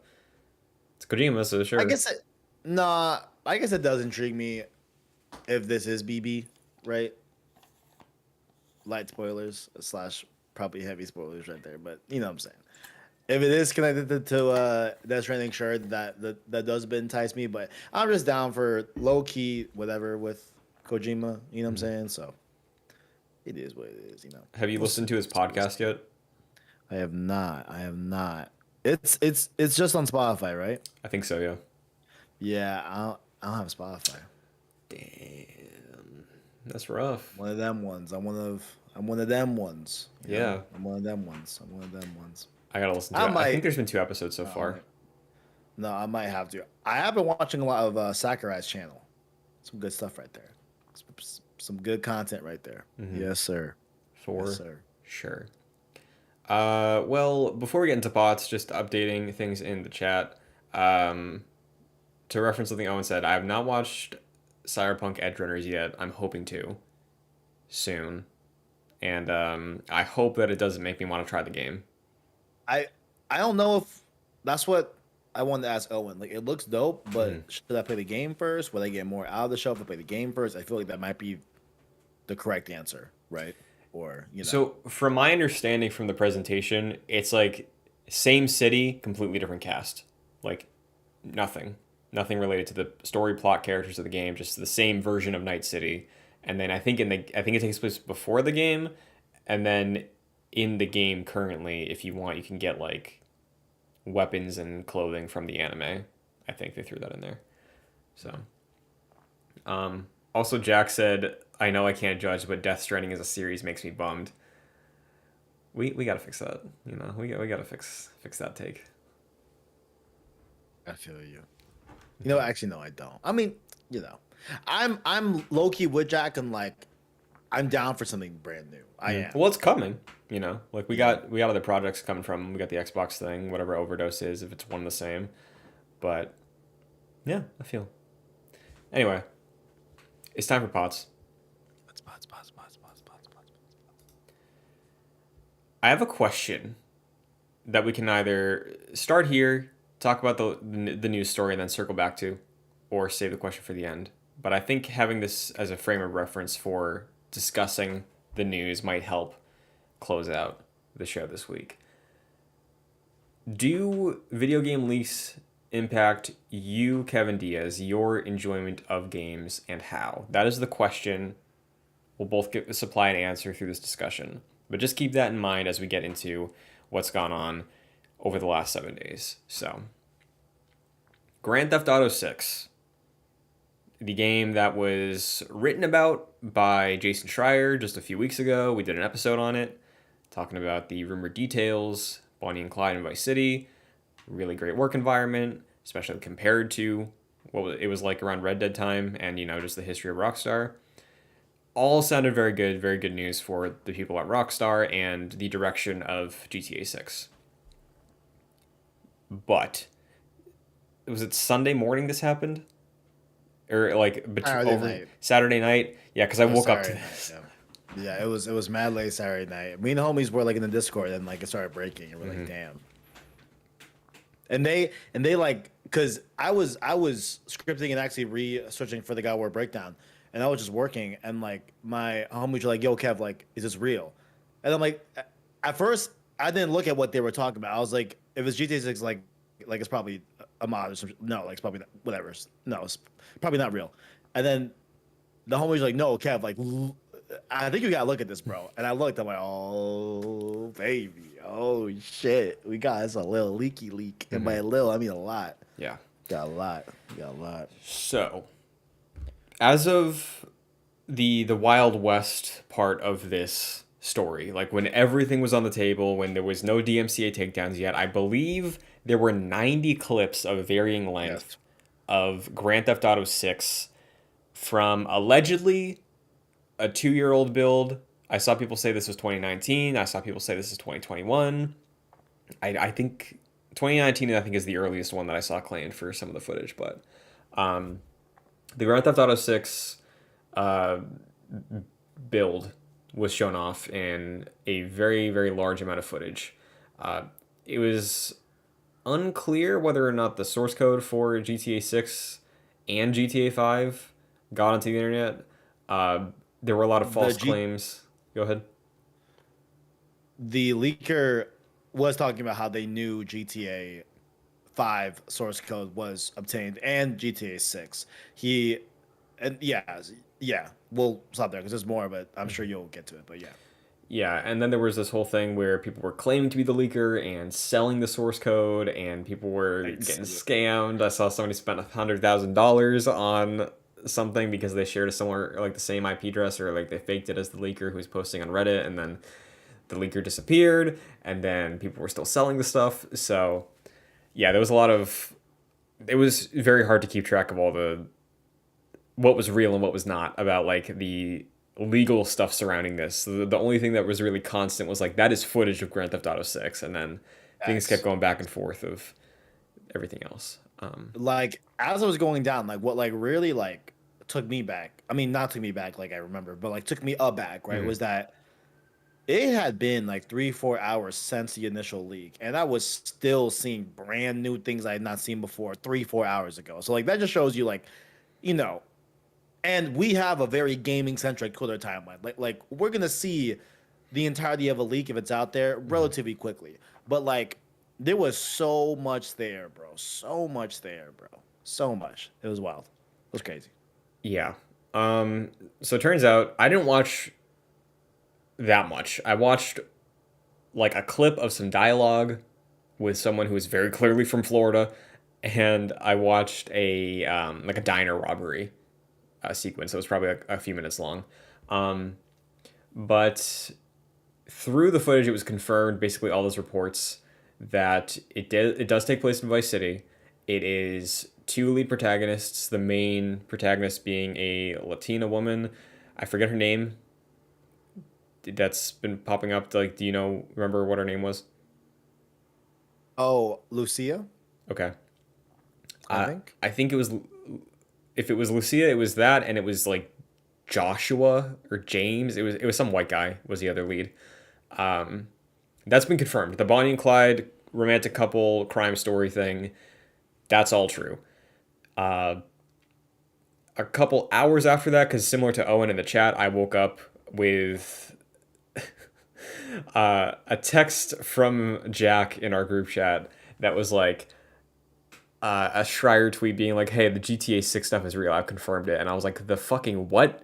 it's Kojima, so
I
sure.
guess it, nah. I guess it does intrigue me if this is BB, right? Light spoilers slash probably heavy spoilers right there, but you know what I'm saying. If it is connected to Death Stranding, sure that does entice me, but I'm just down for low key whatever with Kojima. You know what I'm saying? So it is what it is. You know.
Have you
We'll see.
listened to his
We'll see.
podcast yet?
I have not. I have not. It's just on Spotify, right?
I think so, yeah.
Yeah, I don't have Spotify.
Damn. That's rough.
One of them ones. I'm one of them ones. You know?
Yeah,
I'm one of them ones. I'm one of them ones.
I gotta listen to
I
it. I think
might.
there's been 2 episodes so
I
far.
might. No, I might have to. I have been watching a lot of Sakurai's channel. Some good stuff right there. Some good content right there. Yes, sir. Yes,
For
sir.
sure. Well, before we get into bots, just updating things in the chat. Um, to reference something Owen said, I have not watched Cyberpunk Edge Runners yet. I'm hoping to soon, and I hope that it doesn't make me want to try the game.
I I don't know if that's what I wanted to ask Owen. Like, it looks dope, but should I play the game first? Will I get more out of the show if I play the game first? I feel like that might be the correct answer, right? Or
So, from my understanding from the presentation, it's like same city, completely different cast. Like nothing, nothing related to the story, plot, characters of the game. Just the same version of Night City. And then I think it takes place before the game, and then in the game currently, if you want, you can get like weapons and clothing from the anime. I think they threw that in there. So, also Jack said, "I know I can't judge, but Death Stranding as a series makes me bummed." We gotta fix that. We gotta fix that take.
I feel you. Actually, no, I don't. I mean, I'm low key with Jack, and like, I'm down for something brand new. I am.
Well, it's coming. Like we got other projects coming from. We got the Xbox thing, whatever Overdose is, if it's one and the same. But yeah, I feel. Anyway, it's time for pots. I have a question that we can either start here, talk about the news story, and then circle back to, or save the question for the end. But I think having this as a frame of reference for discussing the news might help close out the show this week. Do video game leaks impact you, Kevin Diaz, your enjoyment of games, and how? That is the question. We'll both supply an answer through this discussion. But just keep that in mind as we get into what's gone on over the last 7 days. So, Grand Theft Auto 6, the game that was written about by Jason Schreier just a few weeks ago. We did an episode on it, talking about the rumored details, Bonnie and Clyde in Vice City, really great work environment, especially compared to what it was like around Red Dead time and, just the history of Rockstar. All sounded very good news for the people at Rockstar and the direction of GTA 6. But, was it Sunday morning this happened? Or like Saturday night? Yeah, because I woke up to this.
Yeah, it was mad late Saturday night. Me and the homies were like in the Discord, and like it started breaking, and we're like, damn. And they like, cause I was scripting and actually researching for the God War breakdown, and I was just working, and like my homies were like, "Yo, Kev, like, is this real?" And I'm like, at first I didn't look at what they were talking about. I was like, if it's GTA 6, like it's probably a mod or something. No, like it's probably not, whatever. No, it's probably not real. And then the homies were like, "No, Kev, like, I think you gotta look at this, bro." And I looked, I'm like, "Oh, baby, oh shit, we got us a little leaky leak." And by a little, I mean a lot.
Yeah.
Got a lot.
So, as of the Wild West part of this story, like when everything was on the table, when there was no DMCA takedowns yet, I believe there were 90 clips of varying length of Grand Theft Auto 6 from allegedly a 2-year-old build. I saw people say this was 2019. I saw people say this is 2021. I think 2019, I think, is the earliest one that I saw claimed for some of the footage. But the Grand Theft Auto 6 build was shown off in a very large amount of footage. It was unclear whether or not the source code for GTA 6 and GTA 5 got onto the internet. There were a lot of false claims. Go ahead.
The leaker was talking about how they knew GTA 5 source code was obtained and GTA 6. We'll stop there because there's more, but I'm sure you'll get to it. But yeah.
Yeah, and then there was this whole thing where people were claiming to be the leaker and selling the source code, and people were getting scammed. I saw somebody spent $100,000 on something because they shared a similar, like the same IP address, or like they faked it as the leaker who was posting on Reddit, and then the leaker disappeared, and then people were still selling the stuff. So yeah, there was a lot of. It was very hard to keep track of all the what was real and what was not about like the legal stuff surrounding this. The only thing that was really constant was like that is footage of Grand Theft Auto 6, and then things kept going back and forth of everything else.
Like as I was going down, like what like really like took me back. I mean, not took me back like I remember, but like took me aback, right? Was that it had been like 3-4 hours since the initial leak, and I was still seeing brand new things I had not seen before 3-4 hours ago. So like that just shows you like, you know, and we have a very gaming centric Twitter timeline. Like we're gonna see the entirety of a leak if it's out there relatively quickly. But like there was so much there, bro. So much there, bro. So much. It was wild. It was crazy.
Yeah. So it turns out I didn't watch that much. I watched like a clip of some dialogue with someone who was very clearly from Florida, and I watched a like a diner robbery sequence that was probably a few minutes long. But through the footage, it was confirmed basically all those reports that it does take place in Vice City. It is two lead protagonists. The main protagonist being a Latina woman. I forget her name. That's been popping up. Like, do you remember what her name was?
Oh, Lucia,
Okay.
I think.
I think it was, if it was Lucia, it was that, and it was like Joshua or James. It was some white guy was the other lead. That's been confirmed. The Bonnie and Clyde romantic couple crime story thing, that's all true. A couple hours after that, because similar to Owen in the chat, I woke up with a text from Jack in our group chat that was like a Schreier tweet being like, "Hey, the GTA 6 stuff is real. I've confirmed it." And I was like, "The fucking what?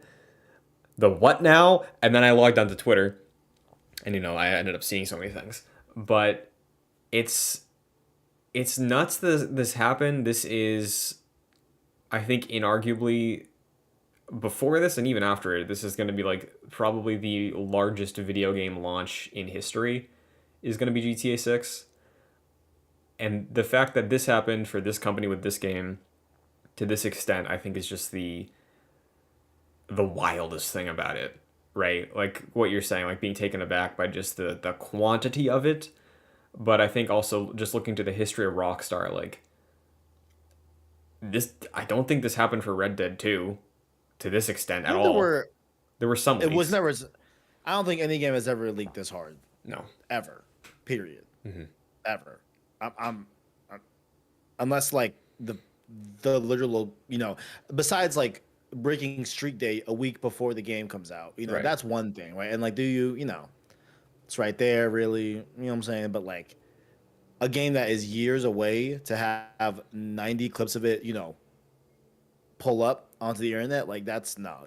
The what now?" And then I logged onto Twitter, and I ended up seeing so many things. But it's nuts that this happened. This is, I think, inarguably, before this and even after it, this is going to be like probably the largest video game launch in history is going to be GTA 6. And the fact that this happened for this company with this game to this extent, I think is just the wildest thing about it, right? Like what you're saying, like being taken aback by just the quantity of it. But I think also just looking to the history of Rockstar, like this, I don't think this happened for Red Dead 2 to this extent at all. There were some leaks.
It was never. I don't think any game has ever leaked this hard.
No.
Ever. Period. Ever. I'm unless like the literal, besides like breaking streak day a week before the game comes out,
Right.
That's one thing, right? And like, do you, it's right there, really, you know what I'm saying? But like a game that is years away to have 90 clips of it, pull up onto the internet, like that's no.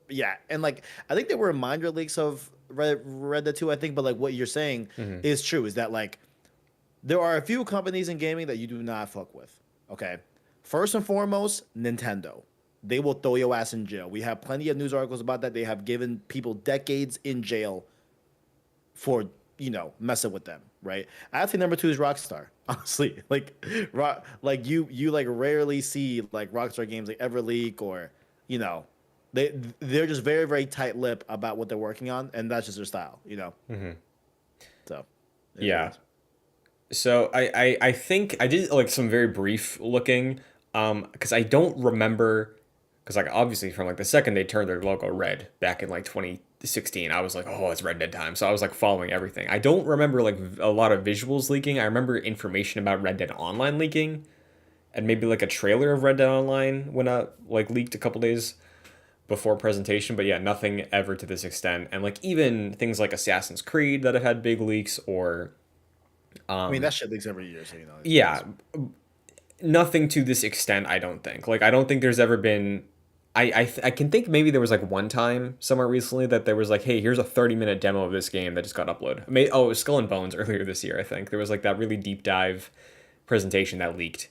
Yeah, and like I think there were minor leaks of Red Dead 2, I think, but like what you're saying is true, is that like there are a few companies in gaming that you do not fuck with. Okay. First and foremost, Nintendo. They will throw your ass in jail. We have plenty of news articles about that. They have given people decades in jail for, messing with them, right? I think number 2 is Rockstar. Honestly. Like you like rarely see like Rockstar games like ever leak or, they're just very, very tight-lipped about what they're working on, and that's just their style, So
Yeah. So I think I did like some very brief looking, because I don't remember, because like obviously from like the second they turned their logo red back in like 2016, I was like, oh, it's Red Dead time. So I was like following everything. I don't remember like a lot of visuals leaking. I remember information about Red Dead Online leaking, and maybe like a trailer of Red Dead Online went out like leaked a couple days before presentation. But yeah, nothing ever to this extent. And like even things like Assassin's Creed that have had big leaks, or
I mean, that shit leaks every year, so
yeah, nothing to this extent, I don't think. Like, I don't think there's ever been. I can think maybe there was like one time somewhere recently that there was like, hey, here's a 30-minute demo of this game that just got uploaded. It was Skull and Bones earlier this year, I think. There was like that really deep dive presentation that leaked.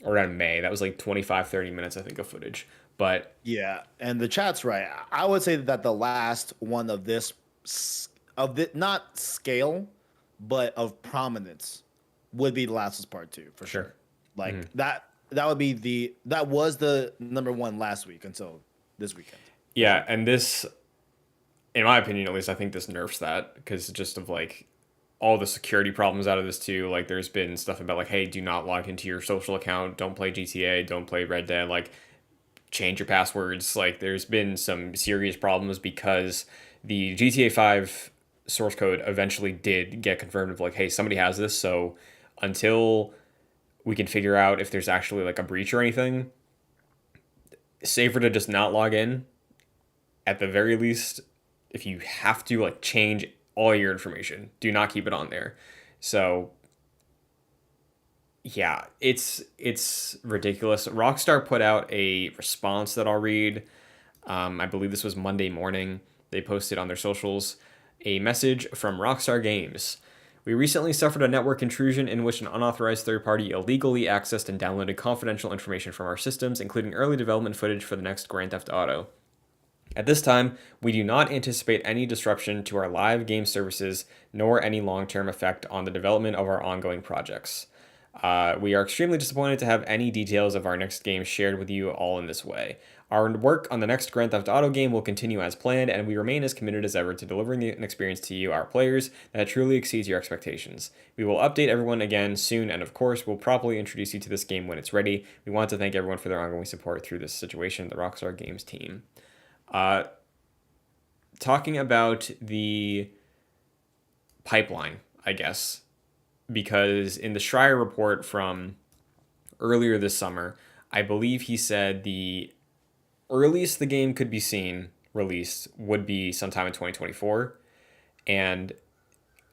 around May. That was like 25, 30 minutes, I think, of footage. But
Yeah, and the chat's right. I would say that the last one of this of the not scale, but of prominence would be The Last of Us Part Two for
sure.
sure. Like that would be that was the number one last week until this weekend.
Yeah, and this, in my opinion at least, I think this nerfs that because just of like all the security problems out of this too. Like there's been stuff about like, hey, do not log into your social account, don't play GTA, don't play Red Dead, like change your passwords. Like there's been some serious problems because the GTA 5 source code eventually did get confirmed of like, hey, somebody has this. So until we can figure out if there's actually like a breach or anything, safer to just not log in. At the very least, if you have to like change all your information, do not keep it on there. So yeah, it's ridiculous. Rockstar put out a response that I'll read. I believe this was Monday morning. They posted on their socials a message from Rockstar Games. We recently suffered a network intrusion in which an unauthorized third party illegally accessed and downloaded confidential information from our systems, including early development footage for the next Grand Theft Auto. At this time, we do not anticipate any disruption to our live game services, nor any long-term effect on the development of our ongoing projects. We are extremely disappointed to have any details of our next game shared with you all in this way. Our work on the next Grand Theft Auto game will continue as planned, and we remain as committed as ever to delivering an experience to you, our players, that truly exceeds your expectations. We will update everyone again soon, and of course, we'll properly introduce you to this game when it's ready. We want to thank everyone for their ongoing support through this situation, the Rockstar Games team. Talking about the pipeline, I guess, because in the Schreier report from earlier this summer, I believe he said the earliest the game could be seen released would be sometime in 2024. And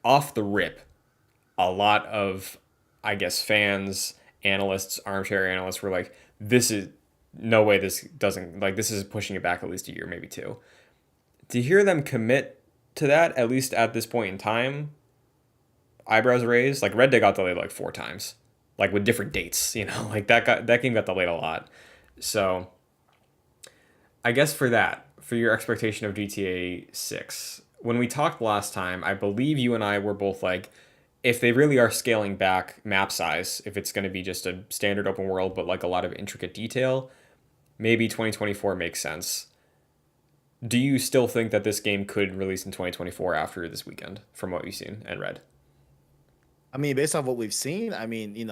off the rip, a lot of, I guess, fans, analysts, armchair analysts were like, this is no way this doesn't, like, this is pushing it back at least a year, maybe two. To hear them commit to that, at least at this point in time, eyebrows raised. Like Red Dead got delayed like 4 times, like with different dates, like that game got delayed a lot. So I guess for your expectation of GTA 6, when we talked last time, I believe you and I were both like, if they really are scaling back map size, if it's going to be just a standard open world but like a lot of intricate detail, maybe 2024 makes sense. Do you still think that this game could release in 2024 after this weekend, from what you've seen and read?
I mean, based on what we've seen, I mean,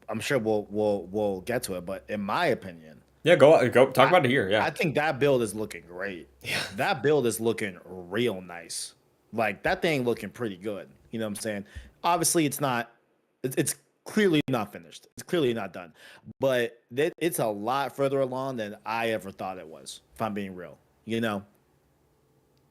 I'm sure we'll get to it, but in my opinion,
Yeah, go talk about it here. Yeah,
I think that build is looking great.
yeah,
That build is looking real nice. Like that thing looking pretty good. You know what I'm saying? Obviously, it's clearly not finished. It's clearly not done, but it's a lot further along than I ever thought it was. If I'm being real,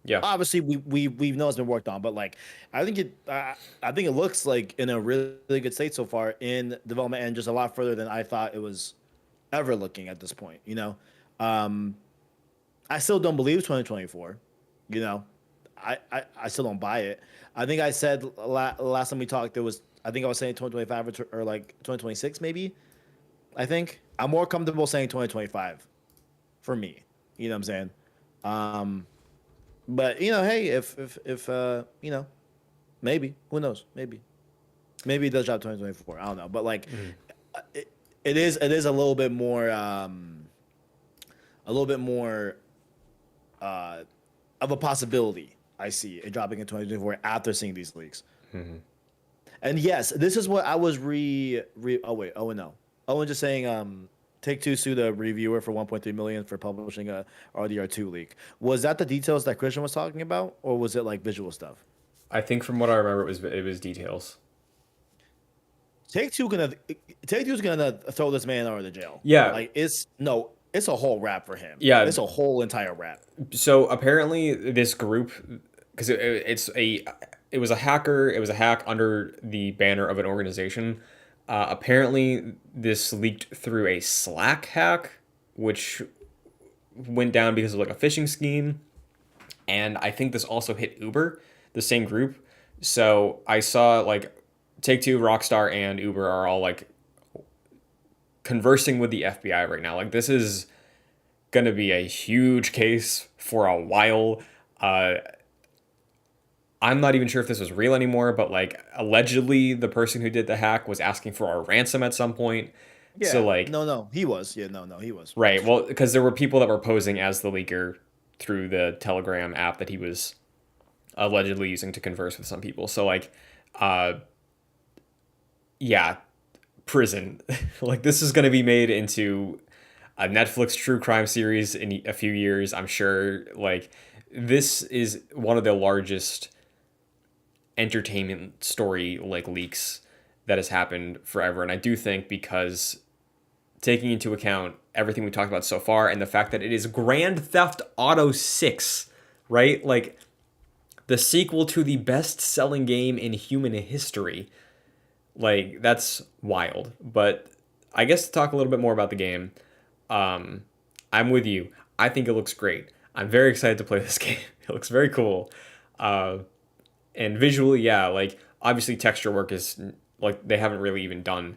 yeah.
obviously we know it's been worked on, but like I think it looks like in a really good state so far in development and just a lot further than I thought it was ever looking at this point. I still don't believe 2024. I still don't buy it. I think I said last time we talked I think I was saying 2025 or like 2026 maybe. I think I'm more comfortable saying 2025 for me. You know what I'm saying? But hey, if maybe, who knows? Maybe it does drop 2024. I don't know, but like it is a little bit more of a possibility. I see it dropping in 2024 after seeing these leaks. And yes, this is what I was Owen just saying Take-Two sued a reviewer for 1.3 million for publishing a RDR2 leak. Was that the details that Christian was talking about, or was it like visual stuff?
I think from what I remember, it was details.
Take-Two's gonna throw this man out of the jail.
Yeah,
like it's a whole rap for him.
Yeah,
it's a whole entire rap.
So apparently, this group, because it was a hacker, it was a hack under the banner of an organization. Apparently, this leaked through a Slack hack, which went down because of like a phishing scheme. And I think this also hit Uber, the same group. So I saw like Take-Two, Rockstar, and Uber are all like conversing with the FBI right now. Like, this is gonna be a huge case for a while. Uh, I'm not even sure if this was real anymore, but like allegedly the person who did the hack was asking for a ransom at some point. So
Yeah.
like,
No, he was. Yeah, no, he was.
right,
That's
well,
true.
because there were people that were posing as the leaker through the Telegram app that he was allegedly using to converse with some people. So like, uh, yeah, prison. Like this is going to be made into a Netflix true crime series in a few years, I'm sure. Like this is one of the largest entertainment story like leaks that has happened forever, and I do think because taking into account everything we talked about so far and the fact that it is Grand Theft Auto 6, right? Like the sequel to the best-selling game in human history. Like that's wild. But I guess to talk a little bit more about the game, um, I'm with you. I think it looks great. I'm very excited to play this game. It looks very cool. Uh, and visually, yeah, like obviously texture work is like they haven't really even done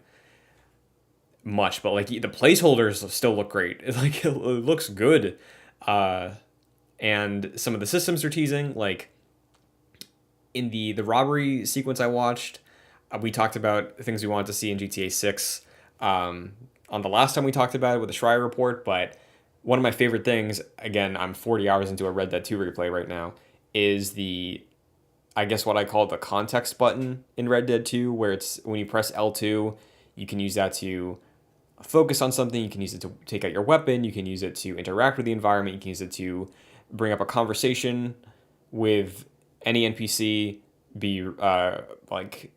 much, but like the placeholders still look great. Like it looks good. Uh, and some of the systems are teasing, like in the robbery sequence I watched, we talked about things we wanted to see in GTA 6 on the last time we talked about it with the Schreier report. But one of my favorite things, again, I'm 40 hours into a Red Dead 2 replay right now, is the, I guess what I call the context button in Red Dead 2, where it's when you press L2, you can use that to focus on something, you can use it to take out your weapon, you can use it to interact with the environment, you can use it to bring up a conversation with any NPC, be like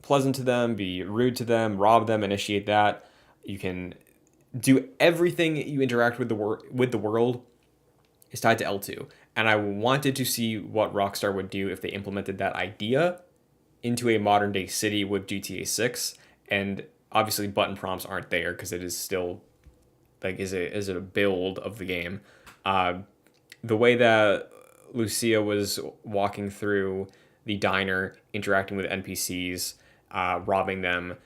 pleasant to them, be rude to them, rob them, initiate that. You can do everything you interact with the world is tied to L2. And I wanted to see what Rockstar would do if they implemented that idea into a modern day city with GTA 6. And obviously button prompts aren't there because it is still like is it a build of the game. Uh, the way that Lucia was walking through the diner, interacting with NPCs, robbing them,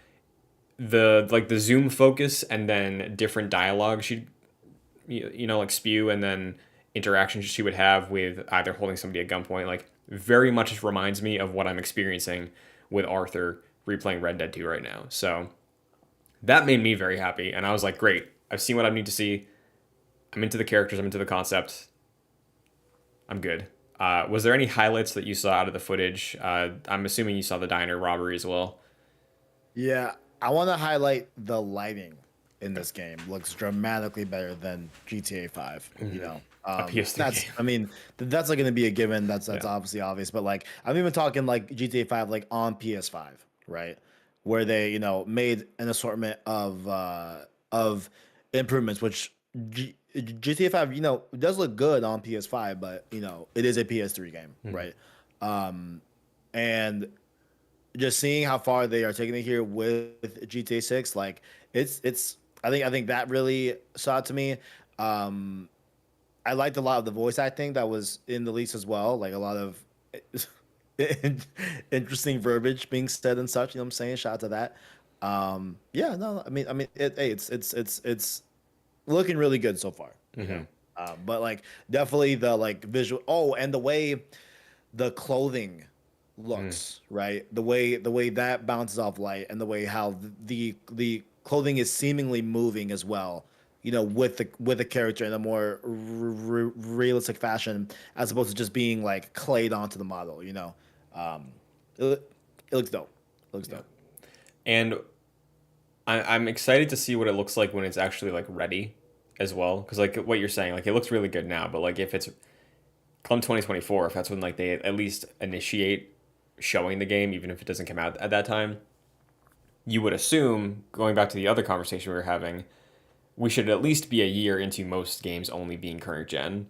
the zoom focus and then different dialogue she'd like spew, and then interactions she would have with either holding somebody at gunpoint, like very much reminds me of what I'm experiencing with Arthur replaying Red Dead 2 right now. So that made me very happy, and I was like, great, I've seen what I need to see. I'm into the characters, I'm into the concept. I'm good. Was there any highlights that you saw out of the footage? I'm assuming you saw the diner robbery as well.
Yeah, I want to highlight the lighting in this game. Looks dramatically better than GTA 5. You know,
A PS3
that's
game.
I mean that's like going to be a given. That's
Yeah.
obviously obvious. But like I'm even talking like GTA 5 like on PS5, right? Where they made an assortment of improvements, which GTA 5 does look good on PS5, but it is a PS3 game, right? And just seeing how far they are taking it here with GTA 6, like it's I think that really saw it to me. Um, I liked a lot of the voice acting that was in the leaks as well, like a lot of interesting verbiage being said and such. You know what I'm saying? Shout out to that. Yeah, no, I mean, hey, it's looking really good so far. But like definitely the like visual. Oh, and the way the clothing looks, right? The way that bounces off light, and the way how the clothing is seemingly moving as well. With the character in a more realistic fashion, as opposed to just being like clayed onto the model. It, it looks dope. It looks
Yeah.
dope.
And I'm excited to see what it looks like when it's actually like ready as well. Because like what you're saying, like it looks really good now, but like if it's come 2024, if that's when like they at least initiate showing the game, even if it doesn't come out at that time, you would assume, going back to the other conversation we were having, we should at least be a year into most games only being current gen,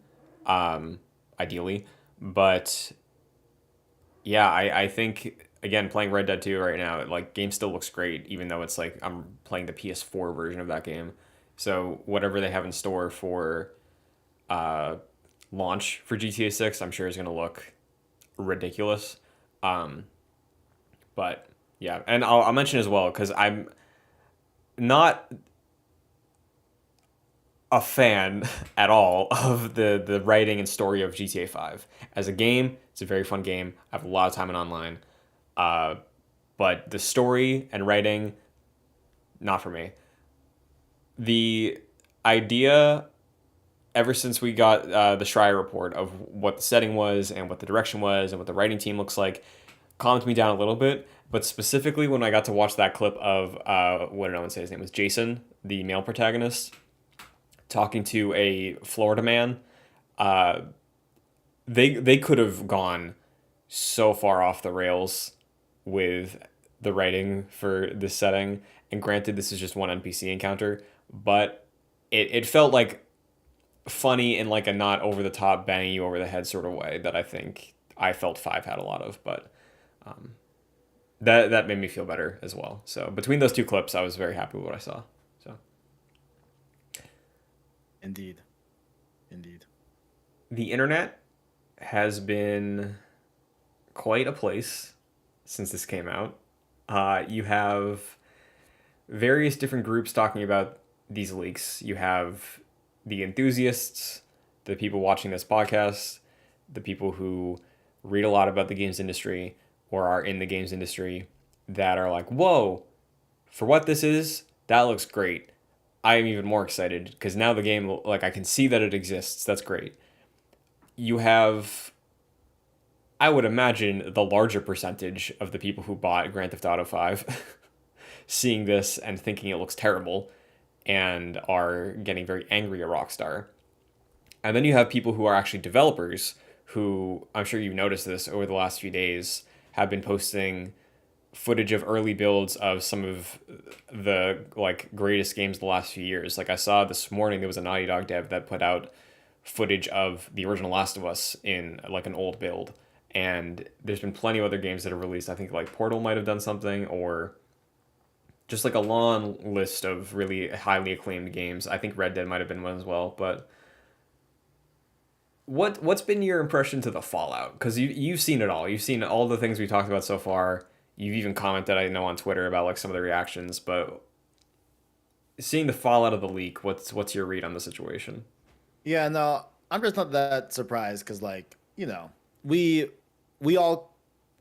ideally. But yeah, I think again playing Red Dead 2 right now, like game still looks great, even though it's like I'm playing the PS4 version of that game. So whatever they have in store for uh, launch for GTA 6, I'm sure is going to look ridiculous. Um, but yeah, and I'll mention as well because I'm not a fan at all of the writing and story of GTA 5. As a game, it's a very fun game. I have a lot of time in online. Uh, but the story and writing, not for me. The idea, ever since we got the Schreier report of what the setting was and what the direction was and what the writing team looks like, calmed me down a little bit. But specifically when I got to watch that clip of, what did I want to say his name was? Jason, the male protagonist, talking to a Florida man, uh, they could have gone so far off the rails with the writing for this setting. And granted, this is just one NPC encounter, but it felt like funny in like a not over the top, banging you over the head sort of way that I think I felt five had a lot of. But that made me feel better as well. So between those two clips, I was very happy with what I saw. So
Indeed. Indeed.
the internet has been quite a place since this came out. You have various different groups talking about these leaks. You have the enthusiasts, the people watching this podcast, the people who read a lot about the games industry or are in the games industry that are like, whoa, for what this is, that looks great. I am even more excited because now the game, like, I can see that it exists. That's great. You have, I would imagine, the larger percentage of the people who bought Grand Theft Auto 5 seeing this and thinking it looks terrible and are getting very angry at Rockstar. And then you have people who are actually developers who, I'm sure you've noticed this over the last few days, have been posting footage of early builds of some of the like greatest games of the last few years. Like I saw this morning, there was a Naughty Dog dev that put out footage of the original Last of Us in like an old build. And there's been plenty of other games that have released. I think like Portal might have done something, or just like a long list of really highly acclaimed games. I think Red Dead might have been one as well. But what's been your impression to the Fallout? Because you've seen it all. You've seen all the things we talked about so far. You've even commented, I know, on Twitter about like some of the reactions. But seeing the fallout of the leak, what's your read on the situation?
Yeah, no, I'm just not that surprised because, like, we all,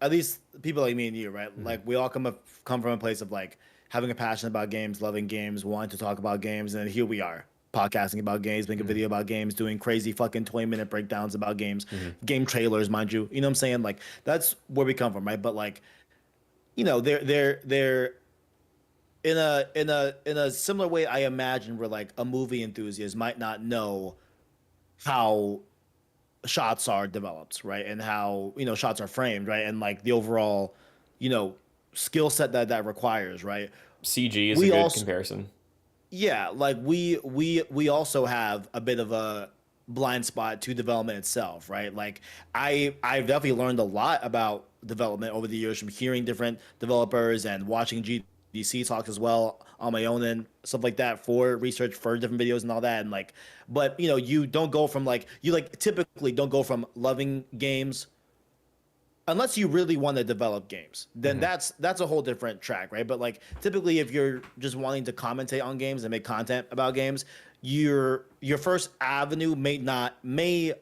at least people like me and you, right?
Mm-hmm.
Like, we all come from a place of like having a passion about games, loving games, wanting to talk about games, and here we are podcasting about games, making a video about games, doing crazy fucking 20-minute breakdowns about games, game trailers, mind you. You know what I'm saying? Like, that's where we come from, right? But like, they're in a similar way. I imagine where like a movie enthusiast might not know how shots are developed, right? And how, shots are framed, right? And like the overall, skill set that requires, right?
CG is
We
a good
also,
comparison.
yeah, like we also have a bit of a blind spot to development itself, right? Like I've definitely learned a lot about development over the years from hearing different developers and watching GDC talks as well on my own and stuff like that for research for different videos and all that. And like, but you don't go from like you like typically don't go from loving games unless you really want to develop games, then that's a whole different track, right? But like typically if you're just wanting to commentate on games and make content about games, your first avenue might not be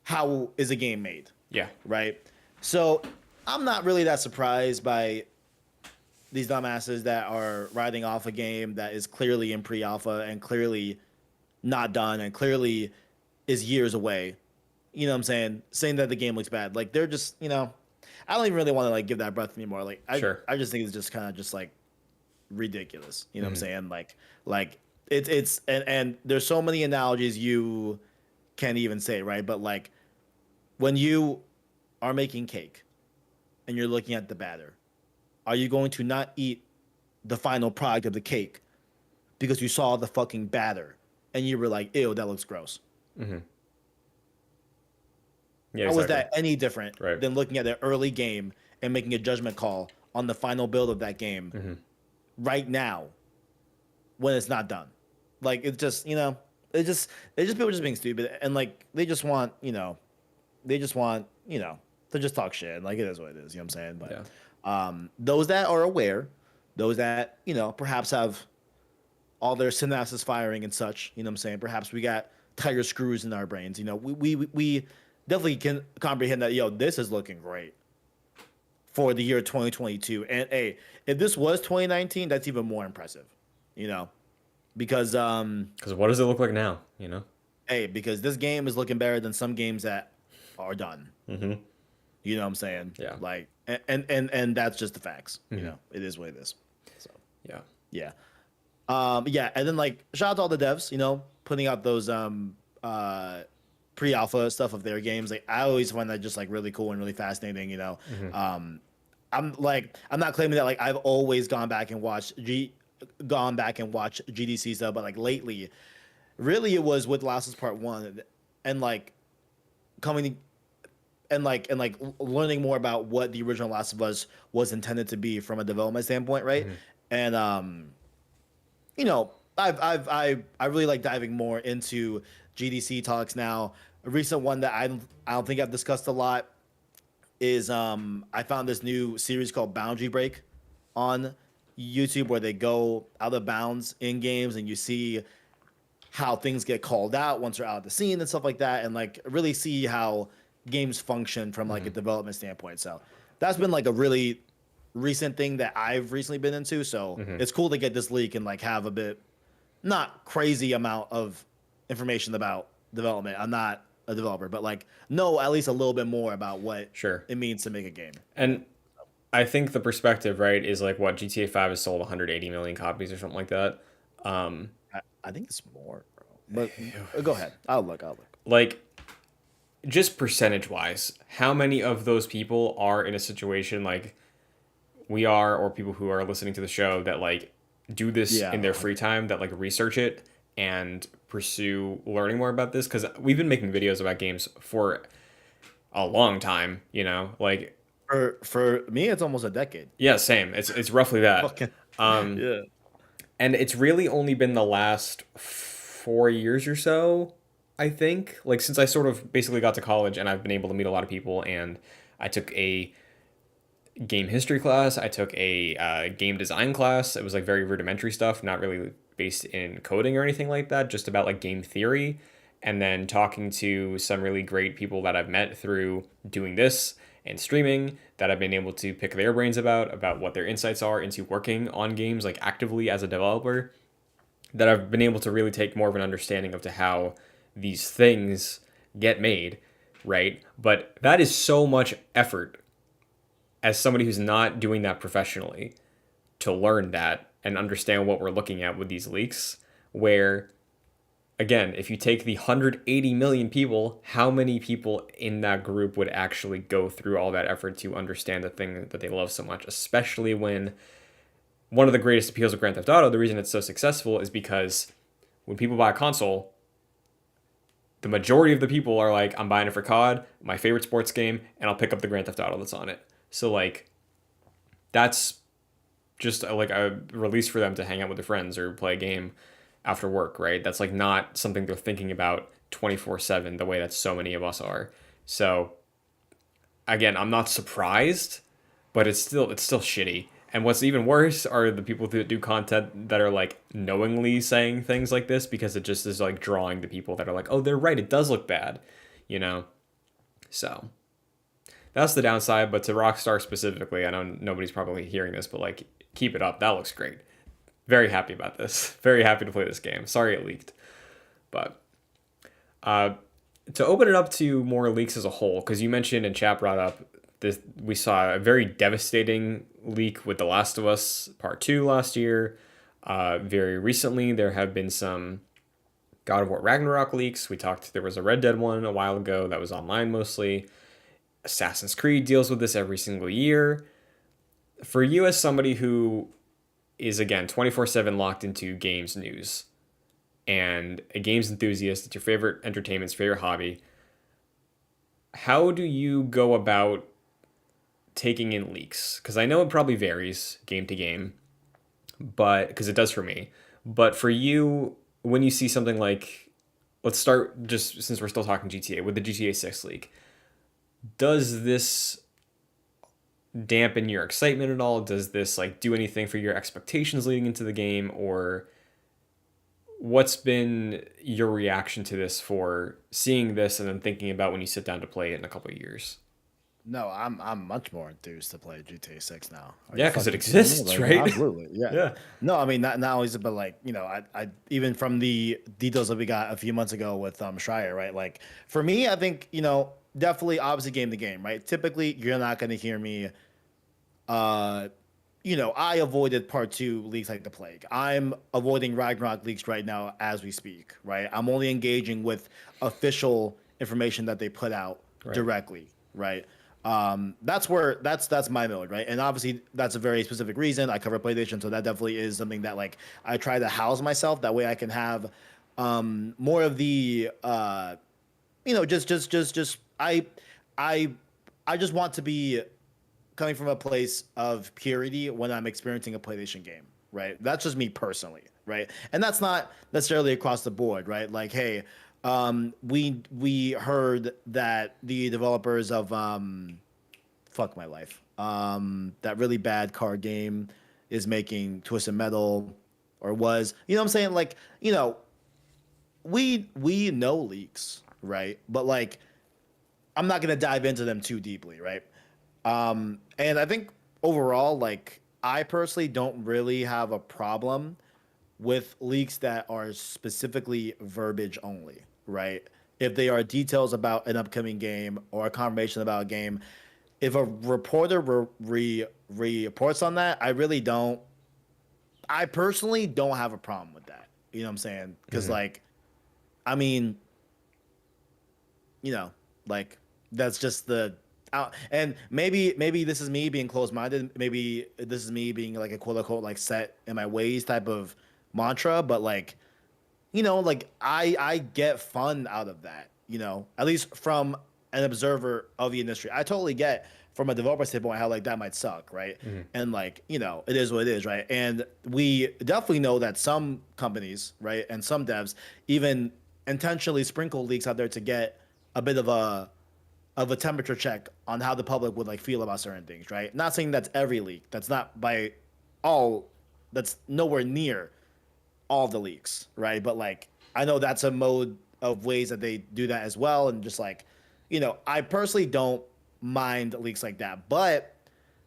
how is a game made.
Yeah.
Right? So I'm not really that surprised by these dumbasses that are riding off a game that is clearly in pre-alpha and clearly not done and clearly is years away. You know what I'm saying that the game looks bad. Like they're just, I don't even really want to like give that breath anymore. Like I just think it's just kind of just like ridiculous. You know what I'm saying? Like it's and there's so many analogies you can't even say, right? But like when you are making cake and you're looking at the batter, are you going to not eat the final product of the cake because you saw the fucking batter and you were like, ew, that looks gross?
Mm-hmm. Yeah,
How was
exactly.
that any different than looking at the early game and making a judgment call on the final build of that game right now when it's not done? Like it's just, it's just people just being stupid and like they just want, to just talk shit. Like it is what it is, you know what I'm saying? But those that are aware, those that, perhaps have all their synapses firing and such. You know what I'm saying? Perhaps we got tighter screws in our brains. You know, we definitely can comprehend that. Yo, this is looking great for the year 2022. And hey, if this was 2019, that's even more impressive. You know, because
Because what does it look like now? You know.
hey, because this game is looking better than some games that are done.
Mm-hmm.
You know what I'm saying?
Yeah.
Like, and that's just the facts. You know, it is what it is. So
Yeah.
yeah. Yeah, and then like shout out to all the devs, you know, putting out those pre-alpha stuff of their games. Like I always find that just like really cool and really fascinating, you know. I'm not claiming that like I've always gone back and watched GDC stuff, but like lately, really it was with Last of Us Part 1 and like coming and learning more about what the original Last of Us was intended to be from a development standpoint, right? And you know, I really like diving more into GDC talks now. A recent one that I don't think I've discussed a lot is I found this new series called Boundary Break on YouTube where they go out of bounds in games and you see how things get called out once they're out of the scene and stuff like that, and like really see how games function from like a development standpoint. So that's been like a really recent thing that I've recently been into. So it's cool to get this leak and like have a bit, not crazy amount of information about development. I'm not a developer, but like know at least a little bit more about what
Sure.
it means to make a game.
And I think the perspective, right, is like what GTA 5 has sold 180 million copies or something like that.
I think it's more, bro. But go ahead. I'll look.
Like, just percentage wise, how many of those people are in a situation like we are, or people who are listening to the show that like do this
Yeah.
in their free time, that like research it and pursue learning more about this? Because we've been making videos about games for a long time, you know, like
For me, it's almost a decade.
yeah, same. It's roughly that.
Fucking yeah.
And it's really only been the last 4 years or so, I think. Like, since I sort of basically got to college and I've been able to meet a lot of people, and I took a game history class, I took a game design class. It was like very rudimentary stuff, not really based in coding or anything like that, just about like game theory. And then talking to some really great people that I've met through doing this and streaming, that I've been able to pick their brains about what their insights are into working on games like actively as a developer, that I've been able to really take more of an understanding of to how these things get made, right? But that is so much effort as somebody who's not doing that professionally to learn that and understand what we're looking at with these leaks, where again, if you take the 180 million people, how many people in that group would actually go through all that effort to understand the thing that they love so much, especially when one of the greatest appeals of Grand Theft Auto, the reason it's so successful is because when people buy a console, the majority of the people are like, I'm buying it for COD, my favorite sports game, and I'll pick up the Grand Theft Auto that's on it. So like, that's just like a release for them to hang out with their friends or play a game after work, right? That's like not something they're thinking about 24/7 the way that so many of us are. So again, I'm not surprised, but it's still shitty. And what's even worse are the people that do content that are like knowingly saying things like this because it just is like drawing the people that are like, oh, they're right, it does look bad, you know? So that's the downside. But to Rockstar specifically, I know nobody's probably hearing this, but like, keep it up. That looks great. Very happy about this. Very happy to play this game. Sorry it leaked. But to open it up to more leaks as a whole, because you mentioned and chat brought up this, we saw a very devastating leak with The Last of Us Part 2 last year. Very recently, there have been some God of War Ragnarok leaks. There was a Red Dead one a while ago that was online mostly. Assassin's Creed deals with this every single year. For you as somebody who is, again, 24/7 locked into games news and a games enthusiast, it's your favorite entertainment, it's your favorite hobby, how do you go about taking in leaks? Because I know it probably varies game to game, but because it does for me. But for you, when you see something like, let's start just since we're still talking GTA, with the GTA 6 leak, does this dampen your excitement at all? Does this like do anything for your expectations leading into the game, or what's been your reaction to this for seeing this and then thinking about when you sit down to play it in a couple of years?
No, I'm much more enthused to play GTA 6 now. Are you
Yeah, because it
fucking kidding me?
exists,
Like,
right?
absolutely, yeah.
Yeah.
No, I mean not only is it, but like I even from the details that we got a few months ago with Schreier, right? Like for me, I think definitely obviously game to game, right? Typically, you're not going to hear me uh I avoided part two leaks like the plague. I'm avoiding Ragnarok leaks right now as we speak, right? I'm only engaging with official information that they put out
Right.
directly, right? That's my mode, right? And obviously that's a very specific reason. I cover PlayStation, so that definitely is something that like I try to house myself. That way I can have more of the just I I just want to be coming from a place of purity when I'm experiencing a PlayStation game, right? That's just me personally, right? And that's not necessarily across the board, right? Like, hey, we heard that the developers of fuck my life, that really bad card game is making Twisted Metal, or was, what I'm saying? Like, we know leaks, right? But like, I'm not gonna dive into them too deeply, right? And I think overall, like I personally don't really have a problem with leaks that are specifically verbiage only, right? If they are details about an upcoming game or a confirmation about a game, if a reporter reports on that, I really don't. I personally don't have a problem with that. You know what I'm saying? Because
Hmm.
like, I mean, you know, like that's just the and maybe this is me being closed minded. Maybe this is me being like a quote unquote like set in my ways type of mantra. But like like I get fun out of that. At least from an observer of the industry, I totally get from a developer standpoint how like that might suck, right?
Hmm.
And like it is what it is, right? And we definitely know that some companies, right, and some devs even intentionally sprinkle leaks out there to get a bit of a temperature check on how the public would like feel about certain things, right? Not saying that's every leak. That's not by all. That's nowhere near all the leaks, right? But like I know that's a mode of ways that they do that as well, and just like I personally don't mind leaks like that, but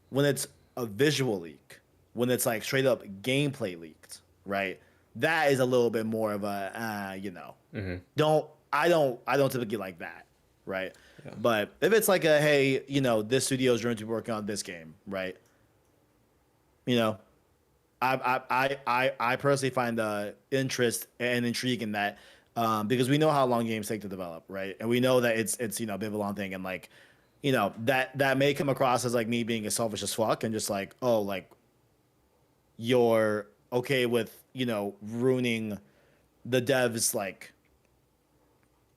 when it's a visual leak, when it's like straight up gameplay leaked, right? That is a little bit more of a
Hmm.
don't typically like that, right?
Yeah.
But if it's like a hey, this studio is going to be working on this game, right? You know, I personally find the interest and intrigue in that, because we know how long games take to develop, right? And we know that it's a bit of a long thing, and like that may come across as like me being as selfish as fuck and just like, oh, like you're okay with ruining the devs like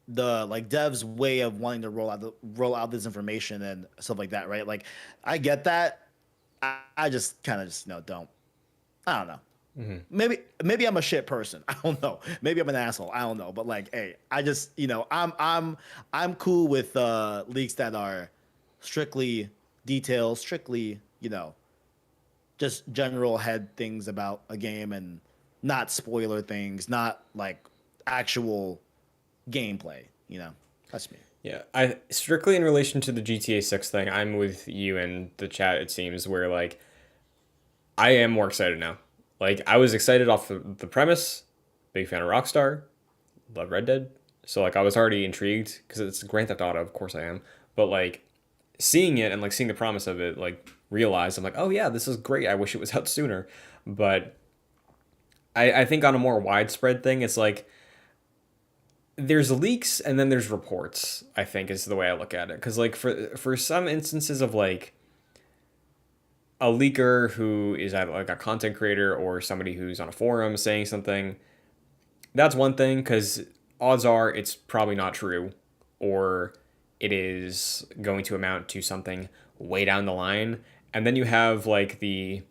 the like devs way of wanting to roll out this information and stuff like that, right? Like I get that. I just kind of just don't. I don't know.
Hmm.
Maybe I'm a shit person. I don't know. Maybe I'm an asshole. I don't know. But like, hey, I just I'm cool with leaks that are strictly details, strictly just general head things about a game, and not spoiler things, not like actual gameplay. That's me.
Yeah, I strictly in relation to the GTA 6 thing, I'm with you in the chat, it seems, where like I am more excited now. Like I was excited off the premise, big fan of Rockstar, love Red Dead. So like I was already intrigued because it's Grand Theft Auto, of course I am. But like seeing it and like seeing the promise of it, like realized I'm like, oh yeah, this is great. I wish it was out sooner. But I think on a more widespread thing, it's like there's leaks and then there's reports. I think is the way I look at it. Because like for some instances of like a leaker who is either like a content creator or somebody who's on a forum saying something, that's one thing because odds are it's probably not true or it is going to amount to something way down the line. And then you have like the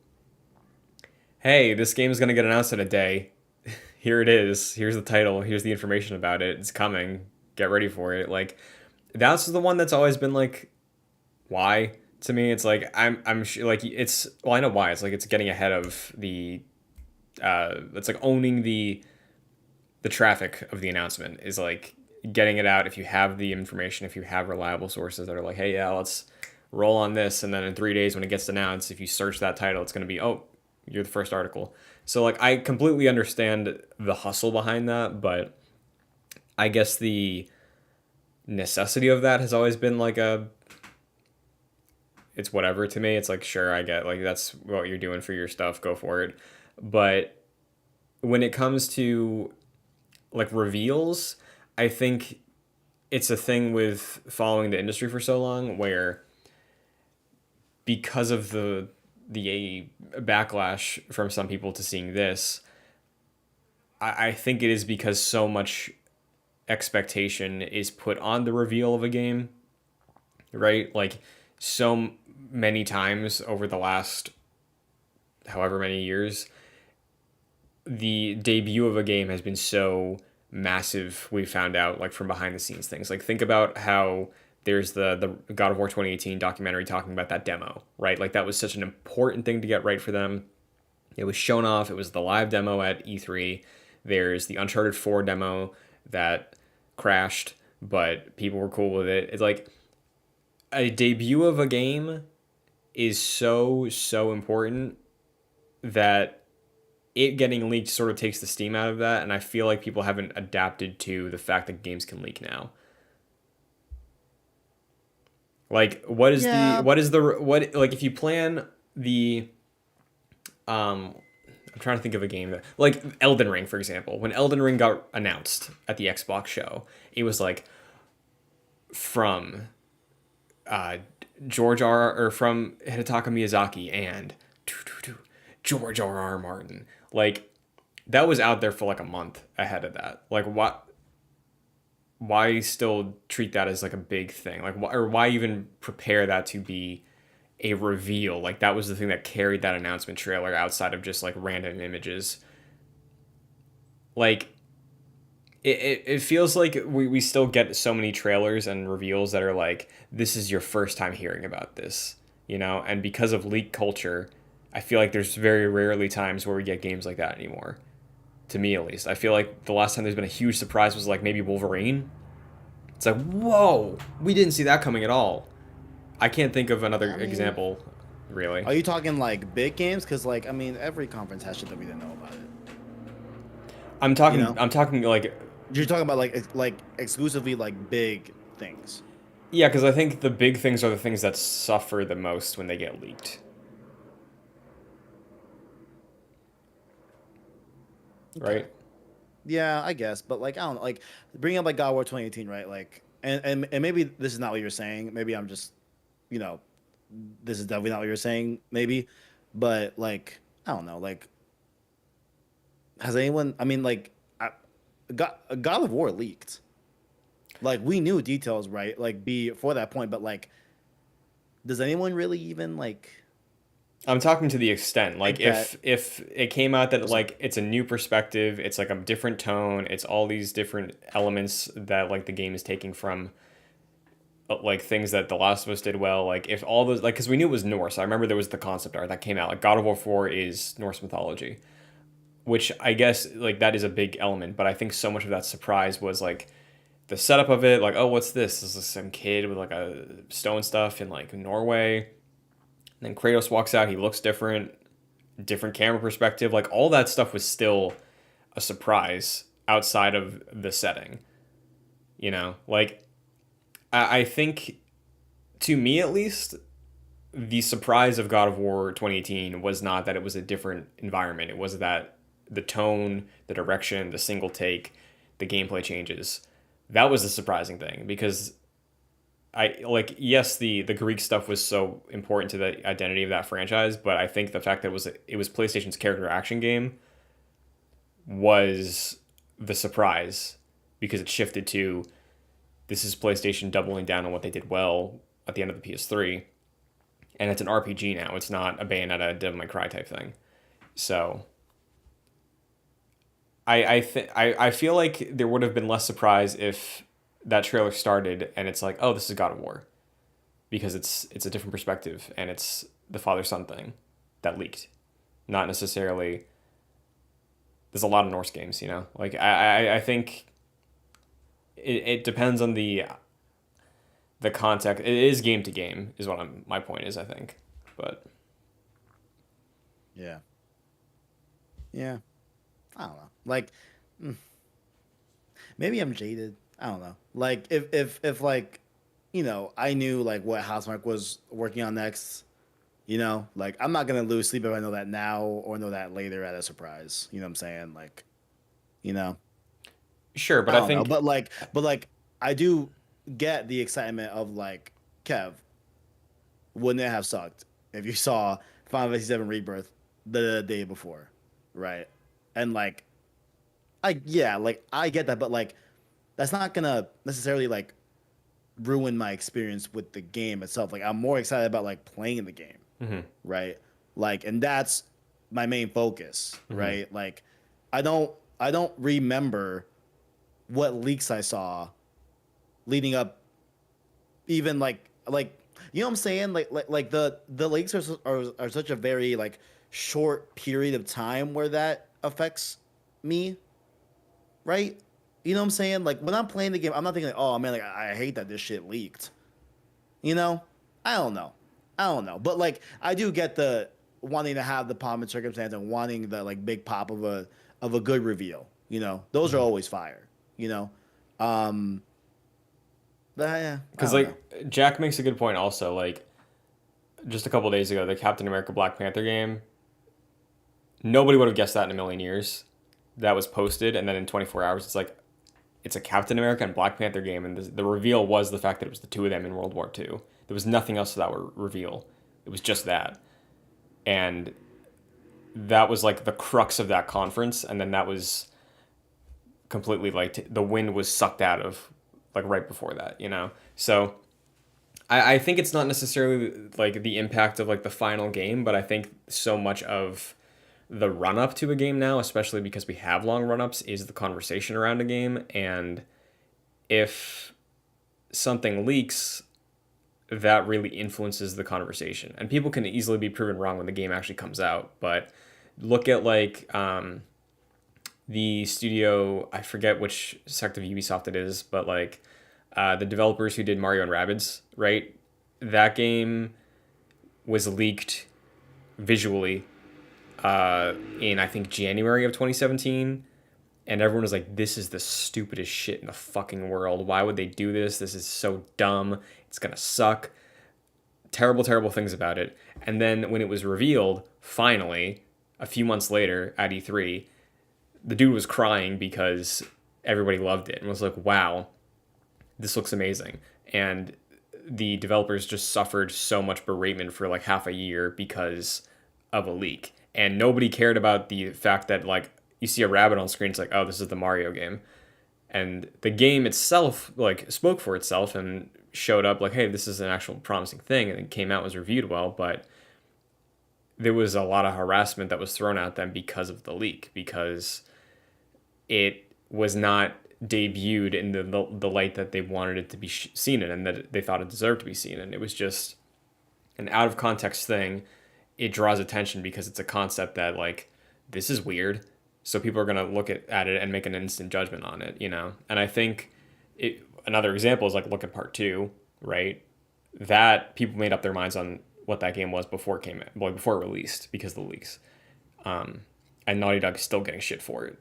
hey, this game is going to get announced in a day. Here it is. Here's the title. Here's the information about it. It's coming. Get ready for it. Like that's the one that's always been like why to me. It's like I'm sure like it's well I know why. It's like it's getting ahead of the it's like owning the the traffic of the announcement is like getting it out. If you have the information, if you have reliable sources that are like, hey, yeah, let's roll on this, and then in 3 days when it gets announced, if you search that title, it's going to be, oh, you're the first article. So like I completely understand the hustle behind that, but I guess the necessity of that has always been like it's whatever to me. It's like, sure, I get like that's what you're doing for your stuff, go for it. But when it comes to like reveals, I think it's a thing with following the industry for so long where because of the backlash from some people to seeing this, I think it is because so much expectation is put on the reveal of a game, right? Like so many times over the last however many years, the debut of a game has been so massive. We found out like from behind the scenes things. Like think about how there's the God of War 2018 documentary talking about that demo, right? Like that was such an important thing to get right for them. It was shown off. It was the live demo at E3. There's the Uncharted 4 demo that crashed, but people were cool with it. It's like a debut of a game is so important that it getting leaked sort of takes the steam out of that, and I feel like people haven't adapted to the fact that games can leak now. Like what is
Yeah.
what like if you plan the I'm trying to think of a game that like Elden Ring, for example. When Elden Ring got announced at the Xbox show, it was like from uh George R. or from Hidetaka Miyazaki and George R. Martin. Like that was out there for like a month ahead of that. Like what? Why still treat that as like a big thing? Like or why even prepare that to be a reveal? Like that was the thing that carried that announcement trailer outside of just like random images. Like it feels like we still get so many trailers and reveals that are like, this is your first time hearing about this, you know? And because of leak culture, I feel like there's very rarely times where we get games like that anymore. To me, at least. I feel like the last time there's been a huge surprise was like maybe Wolverine. It's like, whoa, we didn't see that coming at all. I can't think of another example, really.
Are you talking like big games? Because like I mean, every conference has shit that we didn't know about it.
I'm talking.
You know?
I'm talking like.
You're talking about like exclusively like big things.
Yeah, because I think the big things are the things that suffer the most when they get leaked.
Okay.
Right.
Yeah, I guess, but like I don't know, like bringing up like God of War 2018, right? Like, and maybe this is not what you're saying. Maybe I'm just, you know, this is definitely not what you're saying. Maybe, but like I don't know, like has anyone? I mean, like, God of War leaked. Like we knew details, right? Like before that point, but like, does anyone really even like?
I'm talking to the extent, like
Think
if it came out that like it's a new perspective, it's like a different tone, it's all these different elements that like the game is taking from like things that The Last of Us did well, like if all those like because we knew it was Norse. I remember there was the concept art that came out. Like God of War 4 is Norse mythology, which I guess like that is a big element, but I think so much of that surprise was like the setup of it, like, oh, what's this? This is some kid with like a stone stuff in like Norway. And then Kratos walks out, he looks different, different camera perspective. Like all that stuff was still a surprise outside of the setting. You know, like I think to me at least, the surprise of God of War 2018 was not that it was a different environment. It was that the tone, the direction, the single take, the gameplay changes. That was the surprising thing because I like yes the Greek stuff was so important to the identity of that franchise, but I think the fact that it was PlayStation's character action game was the surprise because it shifted to this is PlayStation doubling down on what they did well at the end of the PS3, and it's an RPG now. It's not a Bayonetta, Devil May Cry type thing. So I feel like there would have been less surprise if that trailer started and it's like, oh, this is God of War, because it's a different perspective and it's the father son thing that leaked, not necessarily there's a lot of Norse games, you know. Like I think it depends on the context. It is game to game, is what my point is, I think. But
Yeah. Yeah. I don't know. Like, maybe I'm jaded. I don't know. Like, if like, I knew like what Housemarque was working on next. Like I'm not gonna lose sleep if I know that now or know that later at a surprise. You know what I'm saying? Like, you know,
sure, but
I
I
don't know.
think
But like, I do get the excitement of like, Kev, wouldn't it have sucked if you saw Final Fantasy VII Rebirth the day before, right? And like, like I get that, but like, that's not gonna necessarily like ruin my experience with the game itself. Like, I'm more excited about like playing the game,
mhm,
right? Like, and that's my main focus,
mhm.
right? Like, I don't remember what leaks I saw leading up, even like you know what I'm saying? Like the leaks are such a very like short period of time where that affects me, right? You know what I'm saying? Like when I'm playing the game, I'm not thinking like, oh man, like I hate that this shit leaked. You know? I don't know. I don't know. But like I do get the wanting to have the pomp and circumstance and wanting the like big pop of a good reveal. Those are always fire. You know? Um yeah, I
Because
don't know.
like Jack makes a good point also. Like just a couple days ago, the Captain America Black Panther game, nobody would have guessed that in a million years. That was posted, and then in 24 hours, it's like it's a Captain America and Black Panther game, and the reveal was the fact that it was the two of them in World War II. There was nothing else to that reveal. It was just that, and that was like the crux of that conference, and then that was completely like the wind was sucked out of like right before that, you know. So I think it's not necessarily like the impact of like the final game, but I think so much of the run up to a game now, especially because we have long run ups, is the conversation around a game. And if something leaks, that really influences the conversation. And people can easily be proven wrong when the game actually comes out. But look at like the studio, I forget which sect of Ubisoft it is, but like the developers who did Mario and Rabbids, right? That game was leaked visually in I think January of 2017, and everyone was like, "This is the stupidest shit in the fucking world. Why would they do this? This is so dumb. It's gonna suck." Terrible, terrible things about it. And then when it was revealed, finally, a few months later at E3, the dude was crying because everybody loved it and was like, "Wow, this looks amazing." And the developers just suffered so much beratement for like half a year because of a leak. And nobody cared about the fact that like you see a rabbit on screen, it's like, oh, this is the Mario game. And the game itself like spoke for itself and showed up like, hey, this is an actual promising thing, and it came out, was reviewed well, but there was a lot of harassment that was thrown at them because of the leak, because it was not debuted in the light that they wanted it to be seen in and that they thought it deserved to be seen in. It was just an out of context thing. It draws attention because it's a concept that like this is weird, so people are going to look at it and make an instant judgment on it, you know. And I think another example is like look at part 2, right? That people made up their minds on what that game was before it came in, well, before it released, because of the leaks. And Naughty Dog is still getting shit for it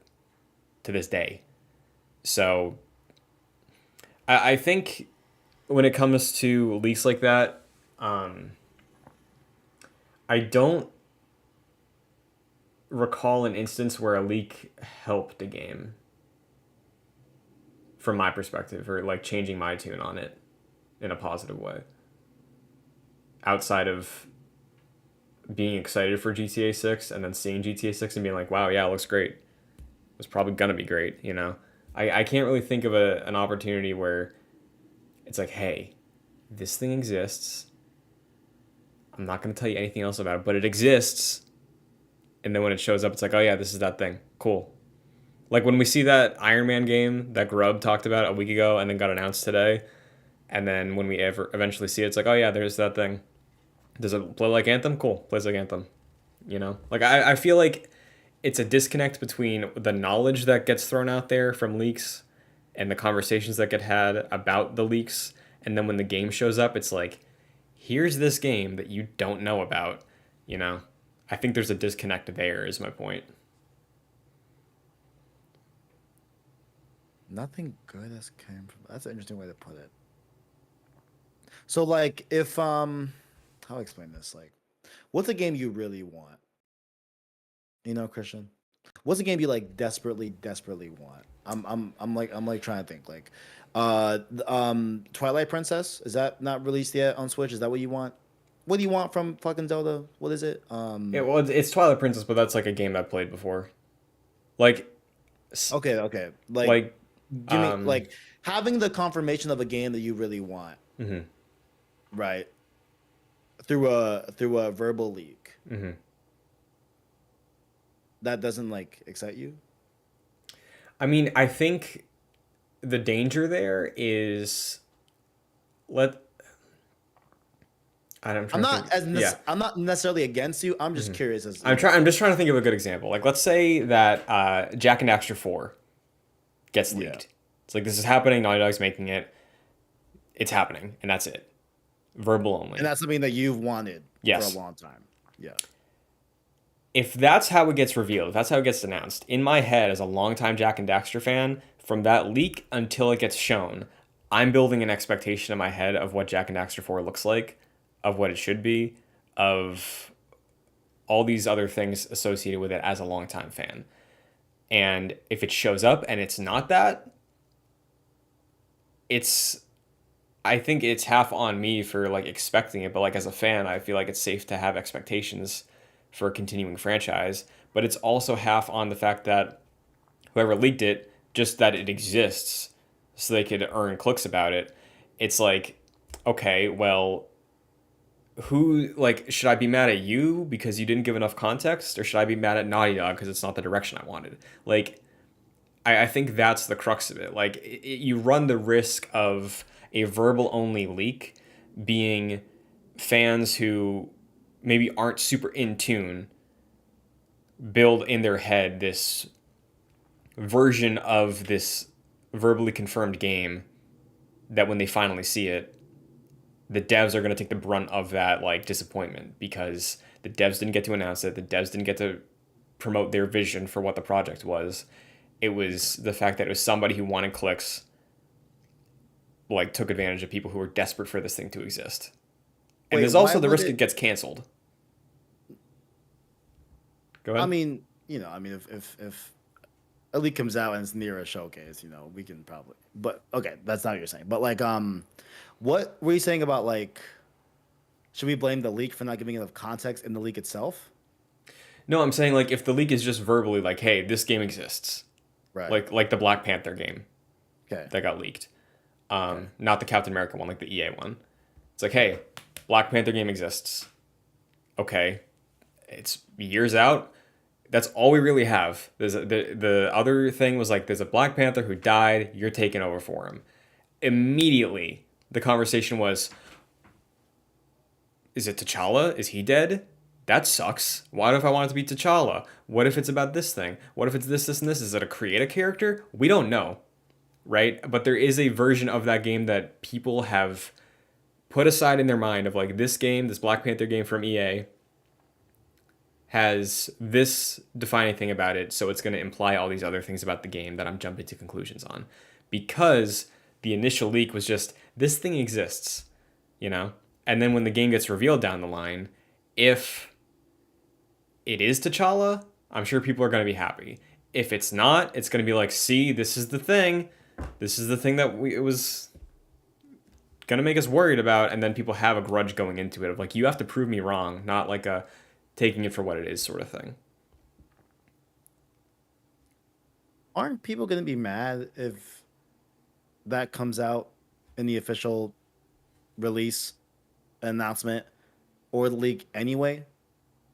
to this day. So I think when it comes to leaks like that, I don't recall an instance where a leak helped a game from my perspective, or like changing my tune on it in a positive way. Outside of being excited for GTA 6 and then seeing GTA 6 and being like, wow, yeah, it looks great. It was probably going to be great, you know? I can't really think of an opportunity where it's like, hey, this thing exists. I'm not going to tell you anything else about it, but it exists. And then when it shows up, it's like, oh yeah, this is that thing. Cool. Like when we see that Iron Man game that Grubb talked about a week ago and then got announced today, and then when we eventually see it, it's like, oh yeah, there's that thing. Does it play like Anthem? Cool. Plays like Anthem. You know? Like I feel like it's a disconnect between the knowledge that gets thrown out there from leaks and the conversations that get had about the leaks, and then when the game shows up, it's like, here's this game that you don't know about, you know. I think there's a disconnect there, is my point.
Nothing good has came from. That's an interesting way to put it. So like, if how do I explain this? Like, what's a game you really want? You know, Christian. What's a game you like desperately want? I'm like trying to think. Like, Twilight Princess, is that not released yet on Switch? Is that what you want? What do you want from fucking Zelda? What is it?
Yeah, well, it's Twilight Princess, but that's like a game I've played before. Like,
Okay. Like,
like,
give me like having the confirmation of a game that you really want,
mhm,
right? Through a verbal leak.
mhm.
That doesn't like excite you?
I mean, I think the danger there is let. I'm
I'm
trying to
not
think. Yeah,
I'm not necessarily against you. I'm just
mhm.
curious as
I'm trying. I'm just trying to think of a good example. Like, let's say that Jack and Daxter 4 gets
Yeah.
leaked. It's like this is happening. Naughty Dog's making it. It's happening, and that's it. Verbal
And
only.
that's something that you've wanted for a
Yes.
long time. Yeah.
If that's how it gets revealed, if that's how it gets announced, in my head as a longtime Jack and Daxter fan, from that leak until it gets shown, I'm building an expectation in my head of what Jack and Daxter 4 looks like, of what it should be, of all these other things associated with it as a longtime fan. And if it shows up and it's not that, it's I think it's half on me for like expecting it, but like as a fan, I feel like it's safe to have expectations for a continuing franchise. But it's also half on the fact that whoever leaked it, just that it exists, so they could earn clicks about it. It's like, okay, well, who like should I be mad at you because you didn't give enough context, or should I be mad at Naughty Dog because it's not the direction I wanted? Like, I think that's the crux of it. Like, you run the risk of a verbal only leak being fans who maybe aren't super in tune build in their head this version of this verbally confirmed game that when they finally see it, the devs are going to take the brunt of that like disappointment because the devs didn't get to announce it, the devs didn't get to promote their vision for what the project was. It was the fact that it was somebody who wanted clicks, like took advantage of people who were desperate for this thing to exist. And
Wait,
there's
why
also the
would
risk
it?
it gets canceled. Go
I
ahead.
mean, if a leak comes out and it's near a showcase, we can probably. But okay, that's not what you're saying. But like, what were you saying about like? Should we blame the leak for not giving enough context in the leak itself?
No, I'm saying like if the leak is just verbally like, hey, this game exists,
Right.
like the Black Panther game
Okay.
that got leaked,
Okay.
not the Captain America one, like the EA one. It's like,
Okay.
hey, Black Panther game exists. Okay, it's years out. That's all we really have. The other thing was like, there's a Black Panther who died. You're taking over for him. Immediately, the conversation was, is it T'Challa? Is he dead? That sucks. What if I want it to be T'Challa? What if it's about this thing? What if it's this, this, and this? Is it a create a character? We don't know, right? But there is a version of that game that people have put aside in their mind of like, this game, this Black Panther game from EA, has this defining thing about it, so it's going to imply all these other things about the game that I'm jumping to conclusions on. Because the initial leak was just, this thing exists, you know? And then when the game gets revealed down the line, if it is T'Challa, I'm sure people are going to be happy. If it's not, it's going to be like, see, this is the thing. This is the thing that it was going to make us worried about. And then people have a grudge going into it of like, you have to prove me wrong, not like a taking it for what it is sort of thing.
Aren't people going to be mad if that comes out in the official release announcement or the leak anyway?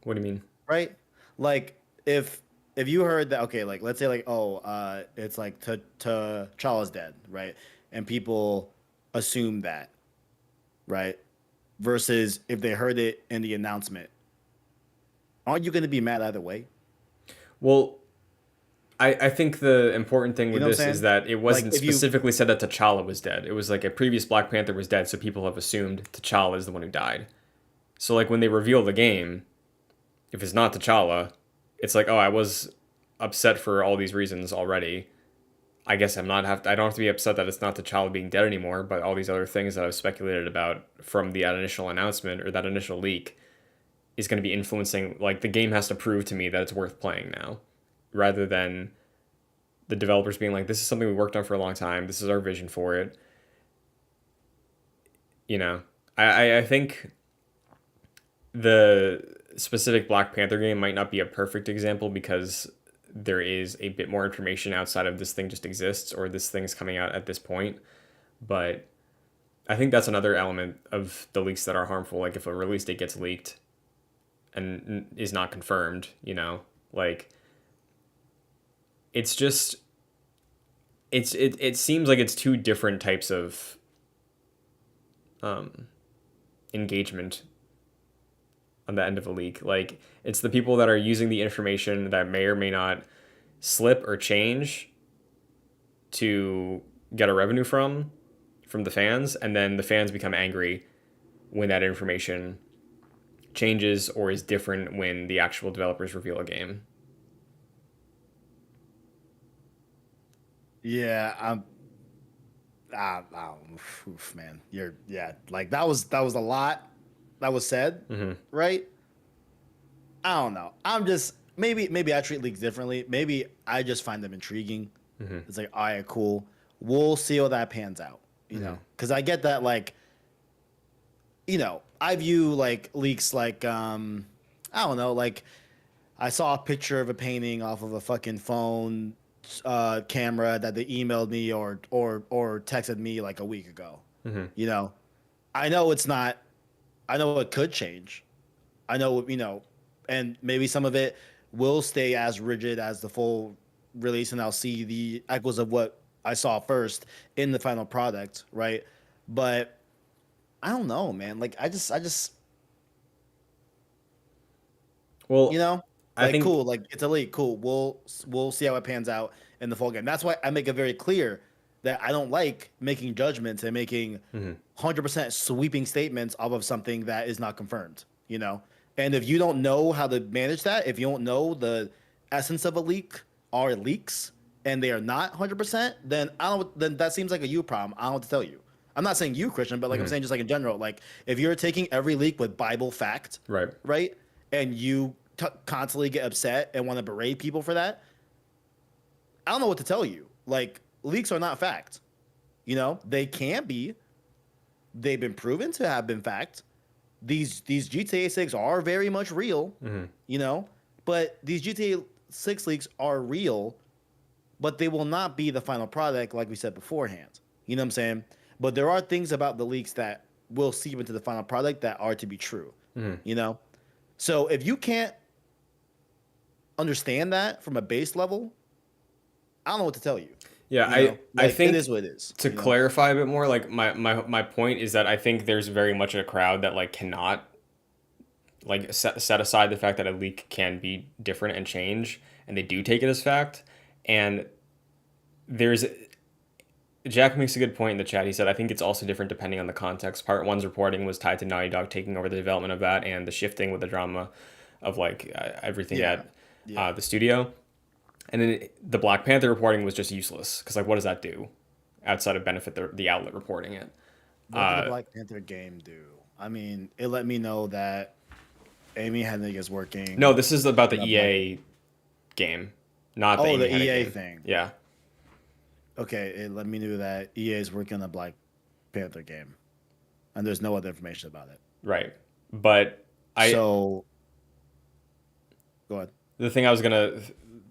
What do you mean?
Right? Like if you heard that, okay, like let's say like, it's like T'Challa's dead, right? And people assume that, right? Versus if they heard it in the announcement, aren't you going to be mad either way?
Well, I think the important thing
You
with
know what I'm
this is
saying?
that it
Like
wasn't
if you,
specifically said that T'Challa was dead. It was like a previous Black Panther was dead, so people have assumed T'Challa is the one who died. So like when they reveal the game, if it's not T'Challa, it's like, oh, I was upset for all these reasons already. I guess I don't have to be upset that it's not T'Challa being dead anymore, but all these other things that I've speculated about from the initial announcement or that initial leak is going to be influencing. Like the game has to prove to me that it's worth playing now, rather than the developers being like, this is something we worked on for a long time. This is our vision for it. You know, I think the specific Black Panther game might not be a perfect example because there is a bit more information outside of this thing just exists or this thing's coming out at this point. But I think that's another element of the leaks that are harmful. Like if a release date gets leaked and is not confirmed, like it's just it seems like it's two different types of engagement on the end of a leak. Like it's the people that are using the information that may or may not slip or change to get a revenue from the fans, and then the fans become angry when that information changes or is different when the actual developers reveal a game.
yeah, oof, man, like that was a lot that was said, right? I don't know. I'm just maybe I treat leagues differently. Maybe I just find them intriguing. It's like, all right, cool. We'll see how that pans out. Because I get that, like, I view like leaks like I don't know, like I saw a picture of a painting off of a fucking phone camera that they emailed me or texted me like a week ago. You know, I know it's not. I know it could change. I know, and maybe some of it will stay as rigid as the full release, and I'll see the echoes of what I saw first in the final product, right? But I don't know, man. Like I just,
Well, I
like
think
cool, like it's a leak, cool. We'll see how it pans out in the full game. That's why I make it very clear that I don't like making judgments and making 100% sweeping statements off of something that is not confirmed. And if you don't know how to manage that, if you don't know the essence of a leak are leaks and they are not 100%, then I don't. Then that seems like a you problem. I don't know what to tell you. I'm not saying you, Christian, but like I'm saying just like in general, like if you're taking every leak with Bible fact,
right.
right, and you constantly get upset and want to berate people for that, I don't know what to tell you. Like leaks are not fact. They can be. They've been proven to have been fact. These GTA 6 are very much real, but these GTA 6 leaks are real, but they will not be the final product like we said beforehand. You know what I'm saying? But there are things about the leaks that will seep into the final product that are to be true. So if you can't understand that from a base level, I don't know what to tell you.
Yeah, I
Like,
think
it is what it is.
to clarify a bit more, like my point is that I think there's very much a crowd that like cannot like set aside the fact that a leak can be different and change, and they do take it as fact. And there's Jack makes a good point in the chat. He said, I think it's also different depending on the context. Part one's reporting was tied to Naughty Dog taking over the development of that and the shifting with the drama of like everything at the studio. And then the Black Panther reporting was just useless because like what does that do outside of benefit the outlet reporting it?
What did the Black Panther game do? I mean, it let me know that Amy Hennig is working.
No, this is about the EA game, not the Amy
the
Hennig
EA
game.
thing.
Yeah.
Okay, it let me know that EA is working on a Black Panther game, and there's no other information about it.
Right, but
go ahead.
The thing I was gonna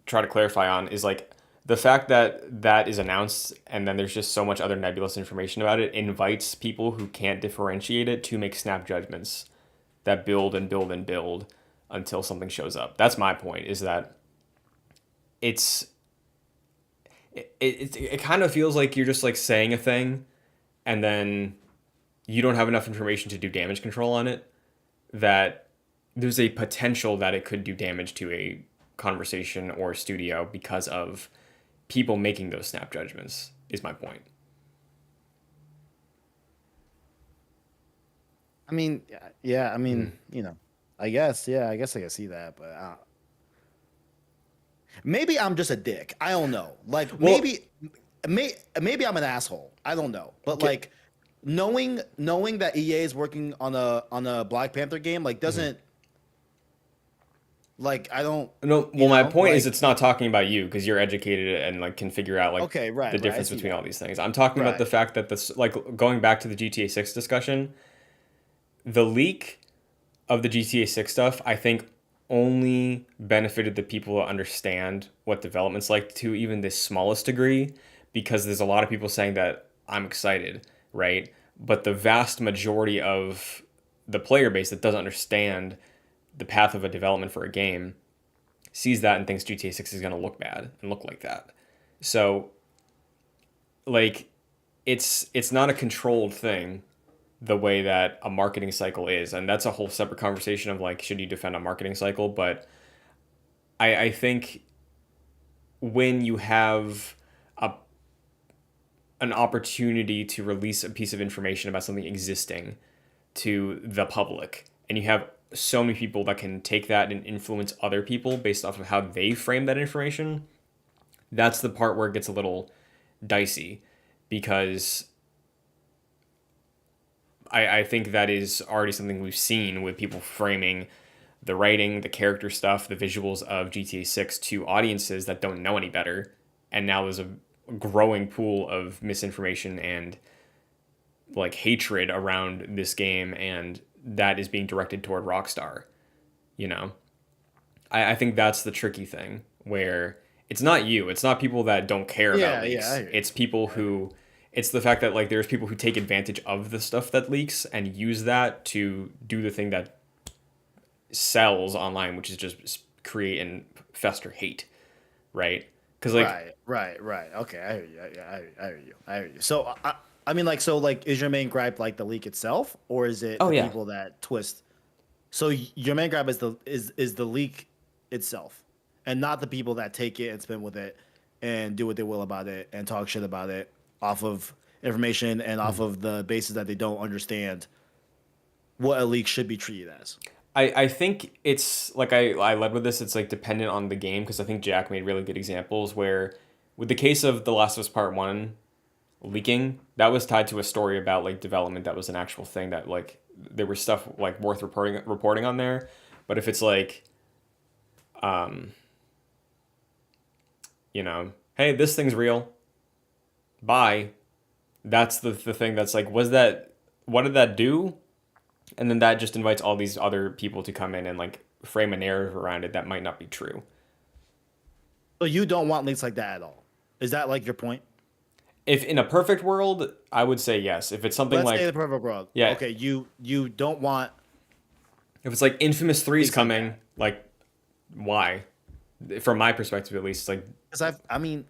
try to clarify on is like the fact that that is announced and then there's just so much other nebulous information about it invites people who can't differentiate it to make snap judgments that build and build and build until something shows up. That's my point, is that it kind of feels like you're just like saying a thing and then you don't have enough information to do damage control on it, that there's a potential that it could do damage to a conversation or studio because of people making those snap judgments, is my point.
I mean, yeah. I mean, I guess, yeah. I guess I can see that, but maybe I'm just a dick. I don't know. Like
Well,
maybe I'm an asshole. I don't know. But
okay.
like knowing that EA is working on a Black Panther game like doesn't like I don't
No, well, my point is
like
it's not talking about you because you're educated and like can figure out like
okay,
the
right. I
difference
see
between all
that.
these things. I'm talking about the
Right.
fact that this, like, going back to the GTA 6 discussion, the leak of the GTA 6 stuff, I think, only benefited the people that understand what development's like to even the smallest degree, because there's a lot of people saying that I'm excited, right? But the vast majority of the player base that doesn't understand the path of a development for a game sees that and thinks GTA 6 is going to look bad and look like that. So, like, it's not a controlled thing the way that a marketing cycle is, and that's a whole separate conversation of like, should you defend a marketing cycle? But I think when you have a an opportunity to release a piece of information about something existing to the public, and you have so many people that can take that and influence other people based off of how they frame that information, that's the part where it gets a little dicey, because I think that is already something we've seen with people framing the writing, the character stuff, the visuals of GTA 6 to audiences that don't know any better. And now there's a growing pool of misinformation and like hatred around this game, and that is being directed toward Rockstar. You know, I think that's the tricky thing, where it's not you, it's not people that don't care about
Yeah, yeah, I
leaks.
hear you.
It's people who, it's the fact that like there's people who take advantage of the stuff that leaks and use that to do the thing that sells online, which is just create and fester hate, right? Because like,
Right. Okay, I hear you. I hear you. I hear you. So I mean like so like is your main gripe like the leak itself or is it
oh
the
yeah,
people that twist? So your main gripe is the leak itself and not the people that take it and spin with it and do what they will about it and talk shit about it off of information and off of the basis that they don't understand what a leak should be treated as.
I think it's like I led with this. It's like dependent on the game, because I think Jack made really good examples where, with the case of The Last of Us Part One leaking, that was tied to a story about like development that was an actual thing that like there was stuff like worth reporting on there. But if it's like, um, hey, this thing's real, bye. That's the thing that's like, was that, what did that do? And then that just invites all these other people to come in and like frame a narrative around it that might not be true.
So you don't want leaks like that at all. Is that like your point?
If in a perfect world, I would say yes. If it's something
Let's say the
like,
perfect world.
yeah,
Okay, you don't want
if it's like Infamous 3 is
leaks like
coming,
that.
like, why? From my perspective, at least, it's like,
Because I mean,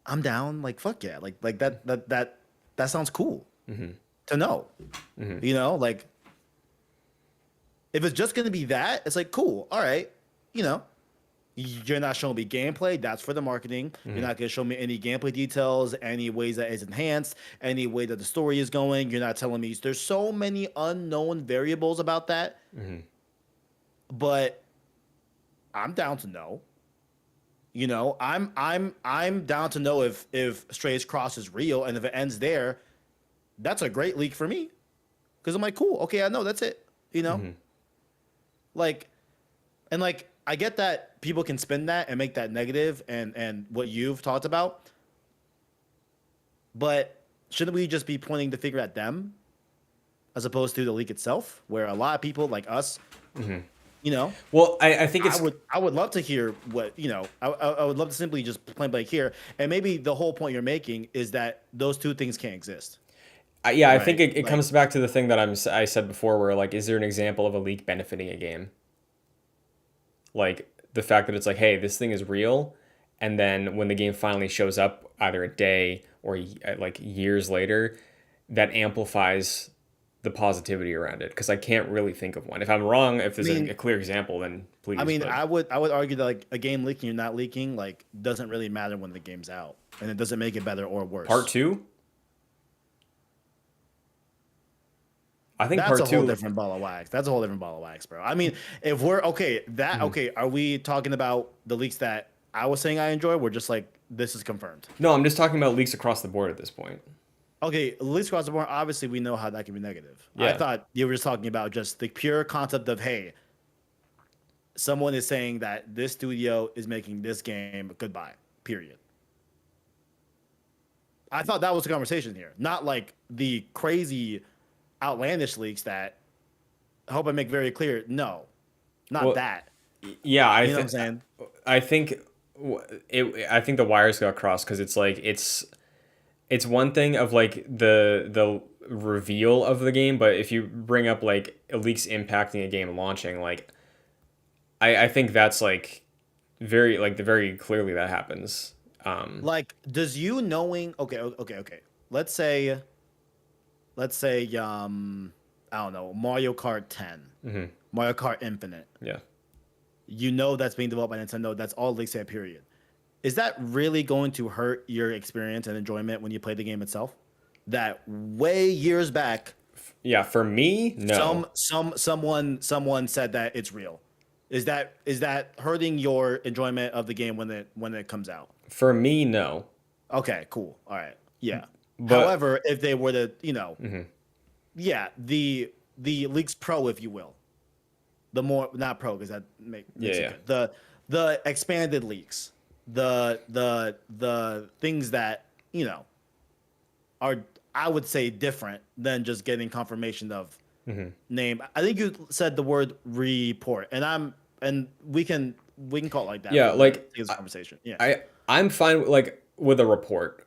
I'm down. Like fuck yeah. Like that sounds cool to know. Like if it's just gonna be that, it's like cool. All right, you know, you're not showing me gameplay. That's for the marketing. You're not gonna show me any gameplay details, any ways that is enhanced, any way that the story is going. You're not telling me. There's so many unknown variables about that. But I'm down to know. I'm down to know if Stray's Cross is real, and if it ends there, that's a great leak for me. Because I'm like, cool, okay, I know that's it. Like, and like I get that people can spin that and make that negative and what you've talked about, but shouldn't we just be pointing the finger at them as opposed to the leak itself, where a lot of people like us, you know,
well, I think it's,
I would love to hear what I would love to simply just plain blank here, and maybe the whole point you're making is that those two things can't exist,
yeah, I think
right?
it
Like,
comes back to the thing that I said before, where like, is there an example of a leak benefiting a game? Like the fact that it's like, hey, this thing is real, and then when the game finally shows up, either a day or like years later, that amplifies the positivity around it, because I can't really think of one. If I'm wrong, if
I
there's
mean,
a clear example, then please.
I mean,
But
I would argue that like a game leaking or not leaking like doesn't really matter when the game's out, and it doesn't make it better or
part
worse.
two, I think
That's
part
a whole
two.
different ball of wax. That's a whole different ball of wax, bro. I mean, if we're okay, are we talking about the leaks that I was saying I enjoy? We're just like this is confirmed.
No, I'm just talking about leaks across the board at this point.
Okay, leaks across the board. Obviously, we know how that can be negative. I
Yeah.
thought you were just talking about just the pure concept of hey, someone is saying that this studio is making this game. Goodbye. Period. I thought that was the conversation here, not like the crazy, outlandish leaks that. I hope I make very clear. No, not
Well,
that.
yeah,
You know what I'm saying?
I think I think the wires got crossed, because it's like it's one thing of like the reveal of the game, but if you bring up like leaks impacting a game launching, like I think that's like very clearly that happens.
Like, does you knowing? Okay. Let's say I don't know, Mario Kart 10, Mario Kart Infinite.
Yeah.
You know that's being developed by Nintendo. That's all leaks at period. Is that really going to hurt your experience and enjoyment when you play the game itself? That way years back,
Yeah, for me, no.
someone said that it's real. Is that hurting your enjoyment of the game when it comes out?
For me, no.
Okay, cool. All right. Yeah.
But
However, if they were to, yeah, the leaks pro, if you will, the more not pro because that makes
yeah,
it good. The expanded leaks, the things that are I would say different than just getting confirmation of name. I think you said the word report, and we can call it like that.
yeah, like
this conversation. Yeah,
I'm fine with a report.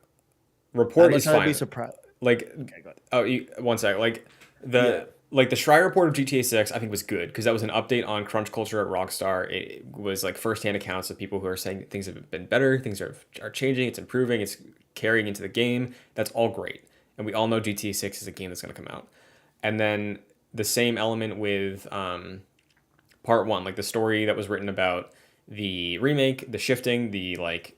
I'm
Report
not
is
trying to
fine.
be surprised.
Like
Okay, go ahead.
one sec. Like
Yeah.
the Schreier report of GTA 6, I think was good, because that was an update on crunch culture at Rockstar. It was like firsthand accounts of people who are saying that things have been better, things are changing, it's improving, it's carrying into the game. That's all great, and we all know GTA 6 is a game that's going to come out. And then the same element with part one, like the story that was written about the remake, the shifting, the like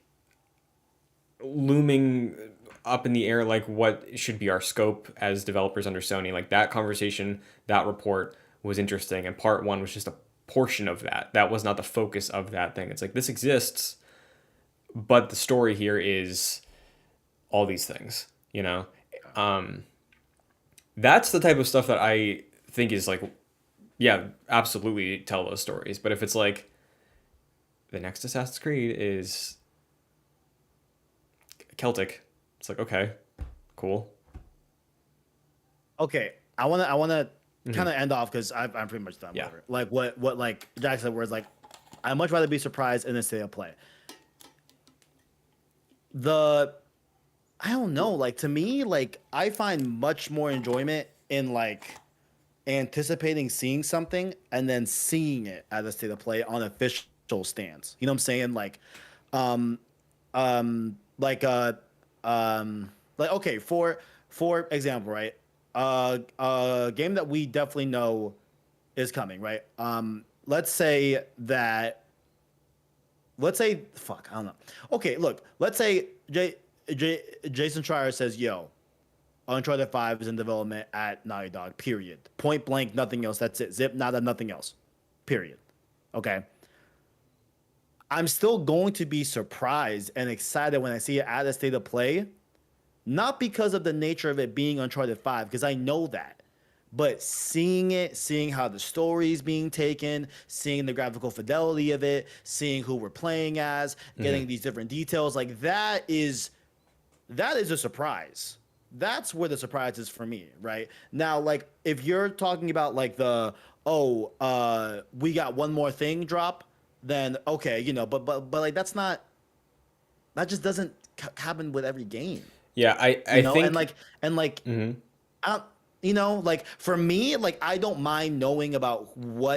looming up in the air, like what should be our scope as developers under Sony. Like that conversation, that report was interesting, and part one was just a portion of that. That was not the focus of that thing. It's like this exists, but the story here is all these things, you know. That's the type of stuff that I think is like, yeah, absolutely tell those stories. But if it's like the next Assassin's Creed is Celtic, it's like, okay, cool.
Okay, I wanna kind of end off because I'm pretty much done.
Yeah.
With it. Like what like Jack said, where it's like I'd much rather be surprised in a state of play. I don't know, like to me, like I find much more enjoyment in like anticipating seeing something and then seeing it at a state of play on official stands. You know what I'm saying? Um, like okay, for example, right? A game that we definitely know is coming, right? Let's say fuck, I don't know. Okay, look, let's say Jason Schreier says, "Yo, Uncharted 5 is in development at Naughty Dog. Period. Point blank, nothing else. That's it. Zip, nada, nothing else. Period." Okay. I'm still going to be surprised and excited when I see it at a state of play, not because of the nature of it being Uncharted 5, because I know that, but seeing it, seeing how the story is being taken, seeing the graphical fidelity of it, seeing who we're playing as, getting these different details, like that is a surprise. That's where the surprise is for me, right? Now, like if you're talking about like we got one more thing drop, then okay, but like that just doesn't happen with every game.
Yeah, I think
and like I don't, like for me, like I don't mind knowing about who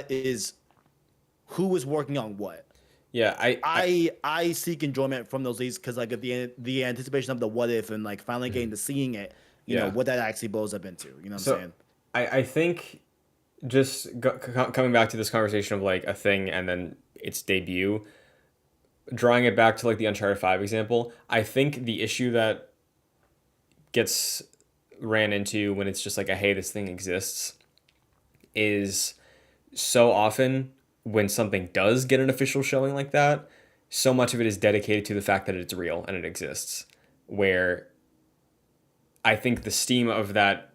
is working on what.
yeah,
I seek enjoyment from those leads because like of the anticipation of the what if and like finally getting to seeing it,
Yeah.
what that actually blows up into. You know what
So
I'm saying?
I think just coming back to this conversation of like a thing and then its debut, drawing it back to like the Uncharted 5 example, I think the issue that gets ran into when it's just like a hey, this thing exists is so often when something does get an official showing like that, so much of it is dedicated to the fact that it's real and it exists. Where I think the steam of that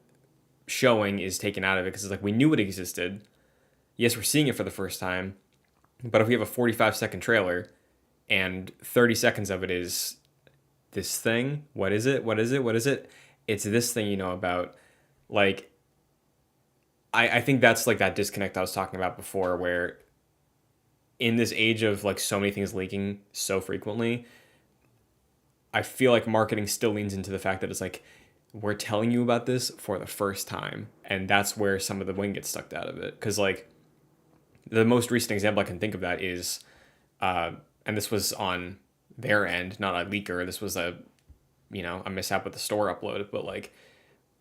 showing is taken out of it because it's like we knew it existed. Yes, we're seeing it for the first time, but if we have a 45-second trailer and 30 seconds of it is this thing, what is it? What is it? What is it? It's this thing you know about. Like, I think that's like that disconnect I was talking about before, where in this age of like so many things leaking so frequently, I feel like marketing still leans into the fact that it's like, we're telling you about this for the first time. And that's where some of the wind gets sucked out of it. Because like the most recent example I can think of that is, and this was on their end, not a leaker. This was a mishap with the store upload, but like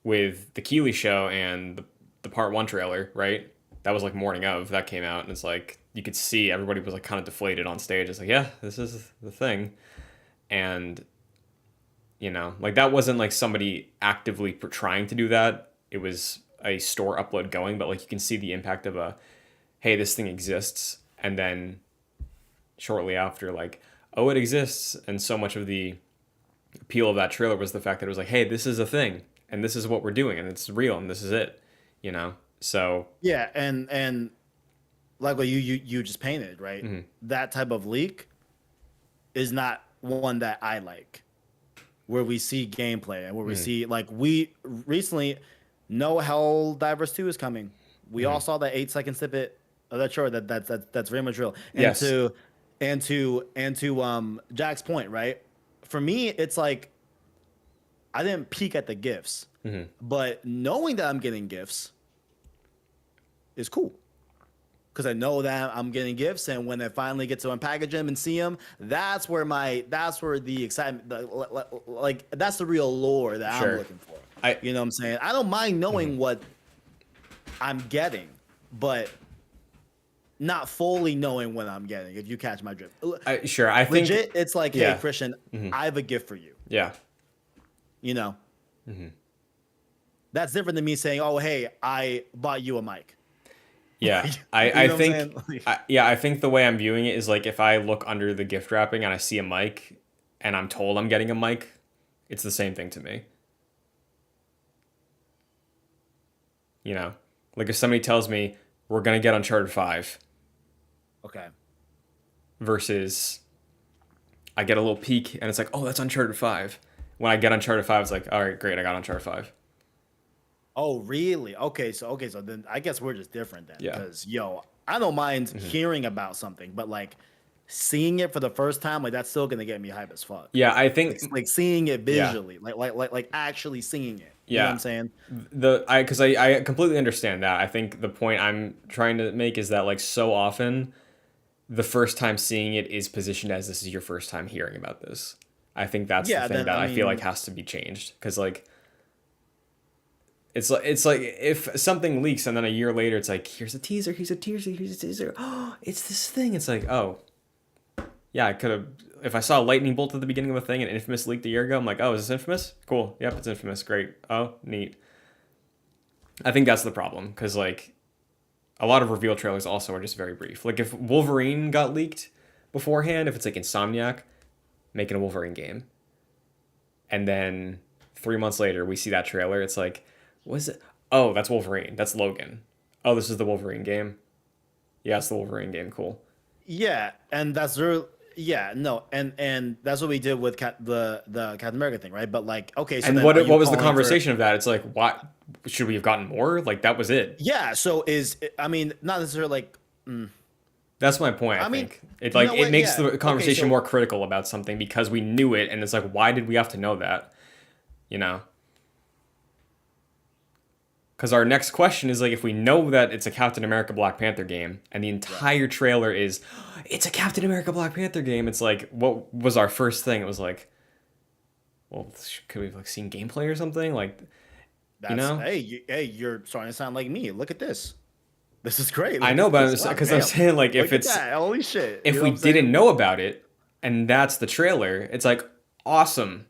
with the Keeley show and the part 1 trailer, right? That was like morning of that came out, and it's like you could see everybody was like kind of deflated on stage. It's like, yeah, this is the thing. And like that wasn't like somebody actively trying to do that. It was a store upload going, but like you can see the impact of a hey, this thing exists, and then shortly after, like, oh, it exists. And so much of the appeal of that trailer was the fact that it was like, hey, this is a thing, and this is what we're doing, and it's real, and this is it, So
yeah, and like what you just painted, right?
Mm-hmm.
That type of leak is not one that I like, where we see gameplay and where we see like we recently know Helldivers 2 is coming. We all saw that 8-second snippet of that trailer. That's very much real. And
Yes.
to Jack's point, right? For me, it's like I didn't peek at the gifts, but knowing that I'm getting gifts is cool. Because I know that I'm getting gifts, and when I finally get to unpackage them and see them, that's where the excitement, like that's the real lore that
Sure.
I'm looking for. You know what I'm saying? I don't mind knowing what I'm getting, but not fully knowing what I'm getting. If you catch my drift,
Sure. I think
legit, it's like,
yeah.
hey, Christian, I have a gift for you.
Yeah.
That's different than me saying, oh, hey, I bought you a mic.
Yeah, I think the way I'm viewing it is like if I look under the gift wrapping and I see a mic and I'm told I'm getting a mic, it's the same thing to me. Like if somebody tells me we're gonna get Uncharted 5,
Okay.
versus I get a little peek and it's like, oh, that's Uncharted 5. When I get Uncharted 5, it's like, all right, great, I got Uncharted 5.
Oh, really? Okay, so then I guess we're just different then.
Yeah.
Because I don't mind hearing about something, but like seeing it for the first time, like that's still gonna get me hype as fuck.
Yeah, I think
Like seeing it visually, like actually seeing it. You know what I'm saying?
Because I completely understand that. I think the point I'm trying to make is that like so often the first time seeing it is positioned as this is your first time hearing about this. I think that's the thing that I feel like has to be changed, because like it's like if something leaks and then a year later it's like, here's a teaser, here's a teaser, oh, it's this thing. It's like, oh yeah, I could have, if I saw a lightning bolt at the beginning of a thing and Infamous leaked a year ago, I'm like, oh, is this Infamous? Cool. Yep, it's Infamous. Great. Oh, neat. I think that's the problem, because like a lot of reveal trailers also are just very brief. Like if Wolverine got leaked beforehand, if it's like Insomniac making a Wolverine game, and then 3 months later we see that trailer, it's like, what is it? Oh, that's Wolverine. That's Logan. Oh, this is the Wolverine game. Yeah, it's the Wolverine game. Cool.
Yeah, and that's and that's what we did with the Captain America thing, right? But like, okay, so
and
then
what
are you
was the
calling
conversation of that? It's like, what should we have gotten more? Like that was it.
Yeah, so not necessarily like.
That's my point. I think it like it makes the conversation more critical about something because we knew it, and it's like, why did we have to know that? Because our next question is like, if we know that it's a Captain America Black Panther game and the entire trailer is, it's a Captain America Black Panther game, it's like, what was our first thing? It was like, well, could we have like seen gameplay or something? Like, You
That's
know?
hey, you're starting to sound like me. Look at this. This is great.
I
Look
know,
at this.
but
Wow,
because I'm
damn.
saying like
Look at that. Holy shit. You
if
know
we
what I'm
didn't
saying?
know about it and that's the trailer, it's like awesome.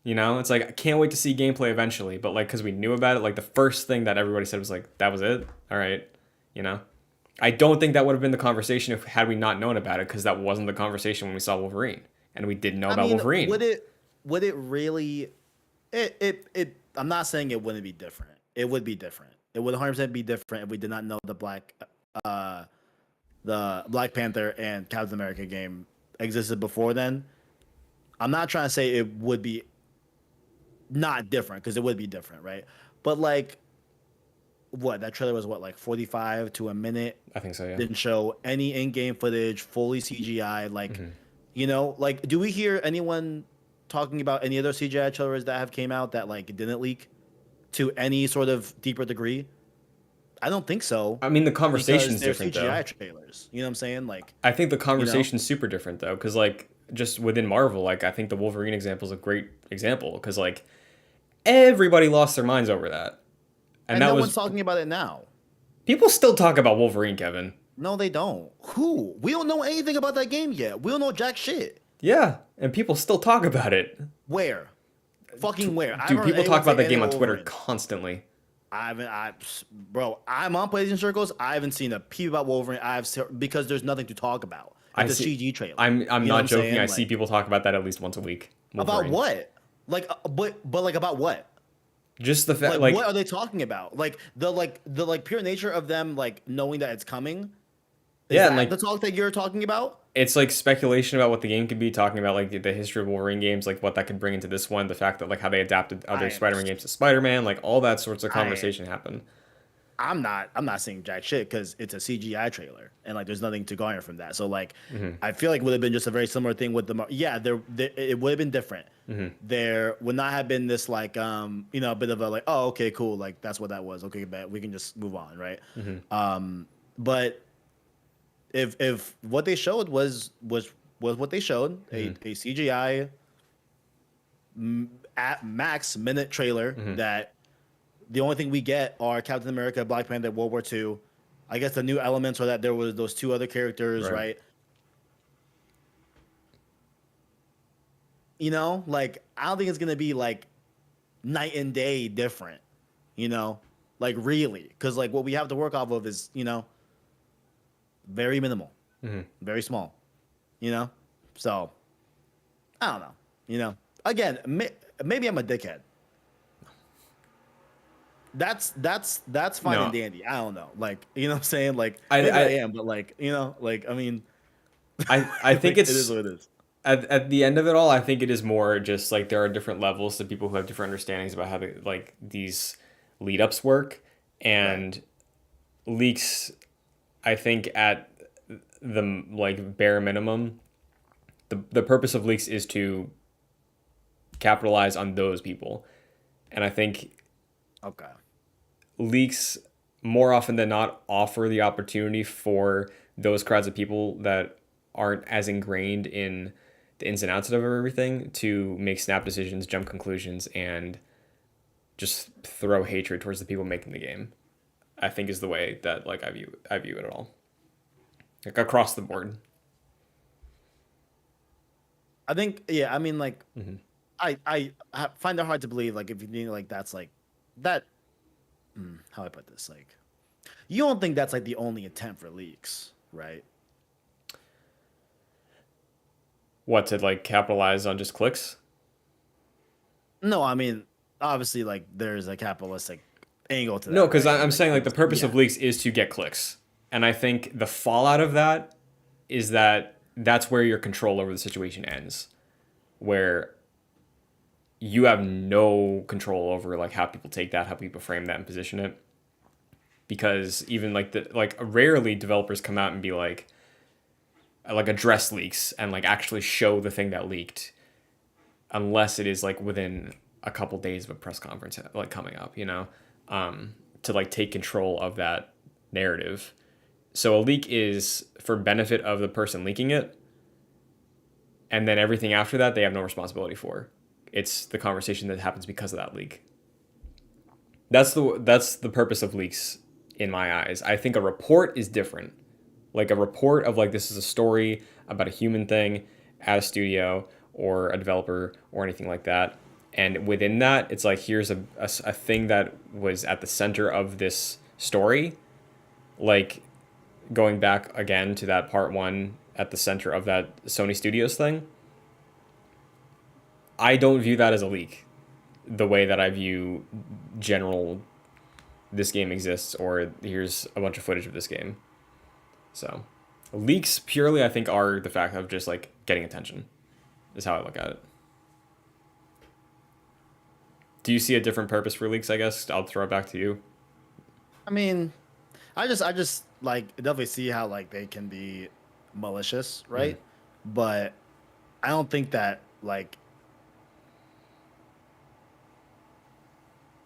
You know, it's like I can't wait to see gameplay eventually, but like because we knew about it, like the first thing that everybody said was like that was it. All right, you know. I don't think that would have been the conversation if had we not known about it because that wasn't the conversation when we saw Wolverine and we didn't know
I
about
mean,
Wolverine.
would it really I'm not saying it wouldn't be different. It would be different. It would 100% be different if we did not know uh the Black Panther and Captain America game existed before then. I'm not trying to say it would be not different because it would be different, right? But like what that trailer was, what, like 45 to a minute,
I think so, yeah.
didn't show any in-game footage, fully CGI. Like,
Mm-hmm.
like, do we hear anyone talking about any other CGI trailers that have came out that like didn't leak to any sort of deeper degree? I don't think so.
I mean, the
Because
conversation's
they're
different though.
CGI trailers. You know what I'm saying? Like,
I think the
you know,
conversation's super different though, because like just within Marvel, like I think the Wolverine example is a great example because like everybody lost their minds over that, and
and
that
no
was
one's talking about it now.
people still talk about Wolverine, Kevin.
No, they don't. Who? We don't know anything about that game yet. We don't know jack shit.
Yeah, and people still talk about it.
Where? Fucking where? I haven't
Dude,
heard
people
anyone
talk about
say
that game on
anything
Twitter
Wolverine.
constantly.
Bro, I'm on PlayStation Circles. I haven't seen a peep about Wolverine. Because there's nothing to talk about. It's a CG trailer.
I'm
You know what
not joking.
saying?
I see
Like,
people talk about that at least once a week.
about
Wolverine.
what? Like, but like about what?
Just the fact,
Like, what are they talking about? Like the pure nature of them like knowing that it's coming. Is
yeah,
that
and like
the talk that you're talking about?
it's like speculation about what the game could be, talking about like the history of Wolverine games, like what that could bring into this one, the fact that like how they adapted other
I
Spider-Man games to Spider-Man, like all that sorts of
I
conversation happened.
I'm not saying jack shit because it's a CGI trailer and like there's nothing to garner from that. So like
Mm-hmm.
I feel like it would have been just a very similar thing with yeah, there it would have been different.
Mm-hmm.
There would not have been this like a bit of a like, oh, okay, cool, like that's what that was. Okay, bet we can just move on, right?
Mm-hmm.
But if what they showed was what they showed, a CGI at max minute trailer
Mm-hmm.
that the only thing we get are Captain America, Black Panther, World War II. I guess the new elements are that there was those two other characters,
Right.
right? You know, like I don't think it's gonna be like night and day different. You know, like really, because like what we have to work off of is very minimal,
Mm-hmm.
very small. You know, so I don't know. Again, maybe I'm a dickhead. That's fine
No.
and dandy. I don't know. Like, you know what I'm saying? Like,
I-
maybe I,
I-
am, but like, like, I mean,
I think
like,
it's
it is what it is.
at the end of it all, I think it is more just like there are different levels to people who have different understandings about how like these lead ups work and leaks. I think at the like bare minimum, the purpose of leaks is to capitalize on those people, and I think
Okay.
leaks more often than not offer the opportunity for those crowds of people that aren't as ingrained in the ins and outs of everything to make snap decisions, jump conclusions, and just throw hatred towards the people making the game. I think is the way that like I view it all, like across the board.
I think, yeah, I mean, like,
Mm-hmm.
I find it hard to believe, like, if you think, like, that's, like, that, how do I put this? Like, you don't think that's, like, the only intent for leaks, right?
What to like capitalize on just clicks?
No, I mean, obviously, like, there's a capitalistic angle to that.
No, because
right?
I'm saying like the purpose of
yeah.
leaks is to get clicks, and I think the fallout of that is that that's where your control over the situation ends, where you have no control over like how people take that, how people frame that and position it. Because even like rarely developers come out and be like address leaks and like actually show the thing that leaked, unless it is like within a couple days of a press conference like coming up, to like take control of that narrative. So a leak is for benefit of the person leaking it, and then everything after that they have no responsibility for. It's the conversation that happens because of that leak. That's the purpose of leaks in my eyes. I think a report is different. Like a report of like this is a story about a human thing at a studio or a developer or anything like that. And within that, it's like here's a thing that was at the center of this story. Like going back again to that part one at the center of that Sony Studios thing. I don't view that as a leak the way that I view general this game exists or here's a bunch of footage of this game. So leaks purely I think are the fact of just like getting attention is how I look at it. Do you see a different purpose for leaks, I guess? I'll throw it back to you.
I mean, I just like definitely see how like they can be malicious, right? But I don't think that like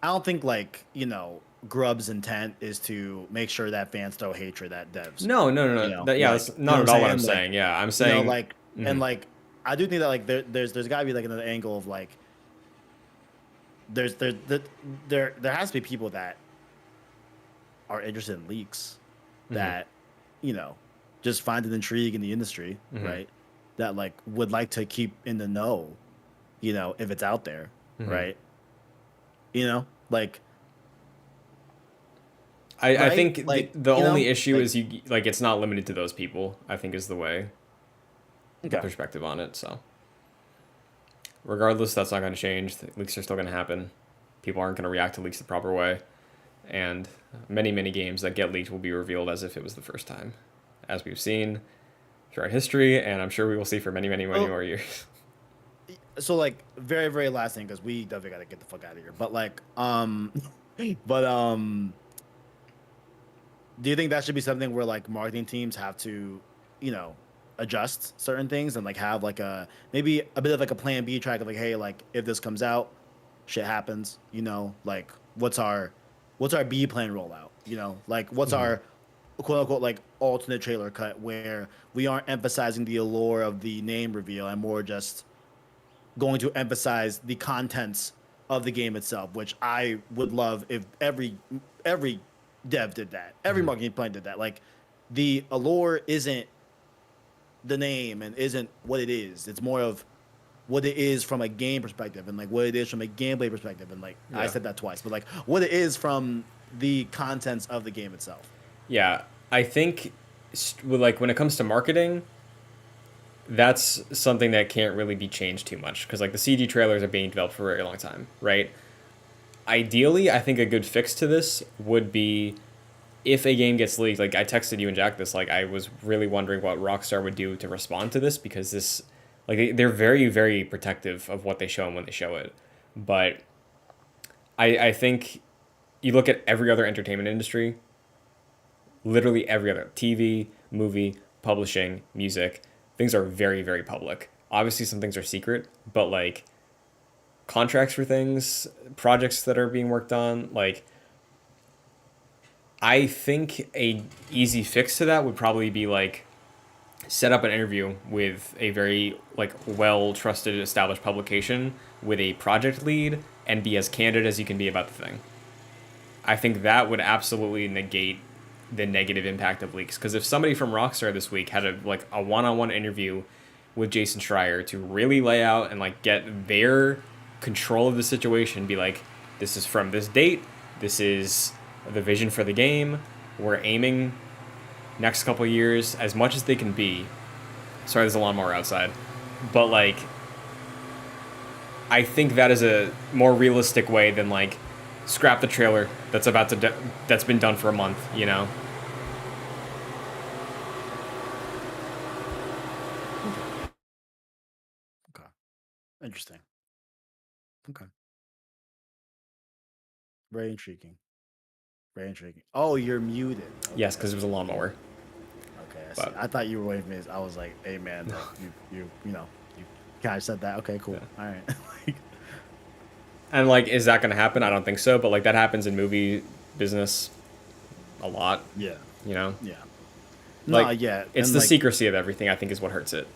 I don't think like, Grub's intent is to make sure that fans throw hatred at devs.
No, no, no,
You
no.
know,
Yeah,
like
that's
you know
not
what
at all what
I'm
I'm
saying? Like,
saying. Yeah, I'm saying
like and
mhm,
like I do think that like there's got to be like another angle of like there has to be people that are interested in leaks that you know just find an intrigue in the industry, right? That like would like to keep in the know, if it's out there, right? Like
I
right,
think
like
the only issue
like
is you like it's not limited to those people. I think is the way the
okay.
perspective on it. So regardless, that's not going to change. The leaks are still going to happen. People aren't going to react to leaks the proper way, and many games that get leaked will be revealed as if it was the first time, as we've seen throughout history, and I'm sure we will see for many
So
more years.
so like very last thing because we definitely got to get the fuck out of here. But like but do you think that should be something where like marketing teams have to, you know, adjust certain things and like have like maybe a bit of like a plan B track of like, hey, like if this comes out, shit happens, like what's our B plan rollout? Like what's
Mhm.
our quote unquote like alternate trailer cut where we aren't emphasizing the allure of the name reveal and more just going to emphasize the contents of the game itself, which I would love if every dev did that. Every marketing plan did that. Like the allure isn't the name and isn't what it is. It's more of what it is from a game perspective and like what it is from a gameplay perspective. And like I
Yeah.
said that twice, but like what it is from the contents of the game itself.
Yeah, I think like when it comes to marketing, that's something that can't really be changed too much because like the CG trailers are being developed for a very long time, right? Ideally, I think a good fix to this would be if a game gets leaked. Like I texted you and Jack this, like I was really wondering what Rockstar would do to respond to this because this, like they're very protective of what they show and when they show it. But I think you look at every other entertainment industry, literally every other TV, movie, publishing, music, things are very public. Obviously, some things are secret, but like contracts for things, projects that are being worked on, like I think a easy fix to that would probably be like set up an interview with a very like well trusted established publication with a project lead and be as candid as you can be about the thing. I think that would absolutely negate the negative impact of leaks. Because if somebody from Rockstar this week had a one-on-one interview with Jason Schreier to really lay out and like get their control of the situation, be like, this is from this date, this is the vision for the game, we're aiming next couple years as much as they can be. Sorry, there's a lawnmower outside, but like, I think that is a more realistic way than like scrap the trailer that's been done for a month, you know.
Okay. Interesting. Okay. Very intriguing. Very intriguing. Oh, you're muted.
Yes,
Okay.
because it was a
Okay.
lawnmower.
Okay, I see.
But
I thought you were waving me. I was like, "Hey, man, like you kind of said that. Okay, cool.
yeah.
All right." Like,
And like, is that gonna happen? I don't think so. But like, that happens in movie business a lot.
yeah,
You know,
yeah. No,
like
yeah,
it's
and
the
like,
secrecy of everything. I think is what hurts it.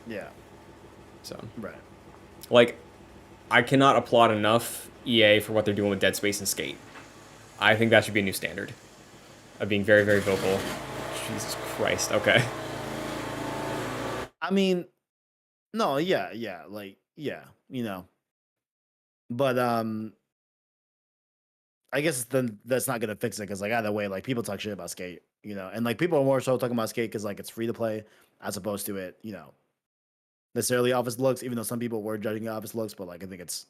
yeah,
So
right.
like, I cannot applaud enough EA for what they're doing with Dead Space and Skate. I think that should be a new standard of being very, very vocal. Jesus Christ. Okay.
I mean, no, yeah, like, yeah, but I guess then that's not gonna fix it because like either way, like people talk shit about Skate, and like people are more so talking about Skate because like it's free to play as opposed to it, necessarily off its looks. Even though some people were judging it off its looks, but like I think it's,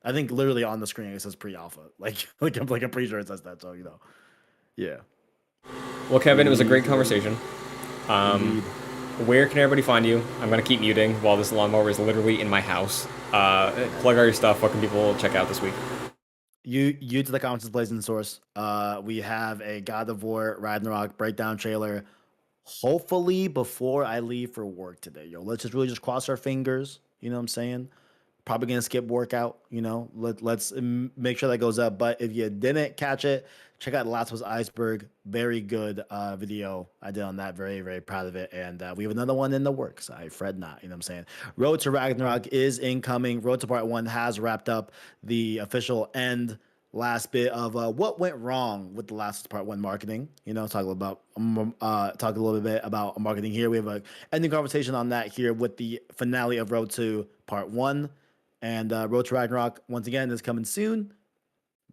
I think literally on the screen it says pre-alpha, like I'm pretty sure it says that. So yeah.
Well, Kevin, it was a great conversation.
Indeed.
Where can everybody find you? I'm going to keep muting while this lawnmower is literally in my house. Plug all your stuff. What can people check out this week?
You to the comments is Blazing Source. We have a God of War Ragnarok breakdown trailer. Hopefully before I leave for work today, let's just really just cross our fingers. You know what I'm saying? Probably gonna skip workout. Let's make sure that goes up. But if you didn't catch it, check out The Last of Us Iceberg. Very good video I did on that. Very, very proud of it. And we have another one in the works. I fret not. You know what I'm saying? Road to Ragnarok is incoming. Road to Part 1 has wrapped up the official end last bit of what went wrong with The Last of Us Part 1 marketing. Talk a little bit about marketing here. We have a ending conversation on that here with the finale of Road to Part 1. And Road to Ragnarok, once again, is coming soon.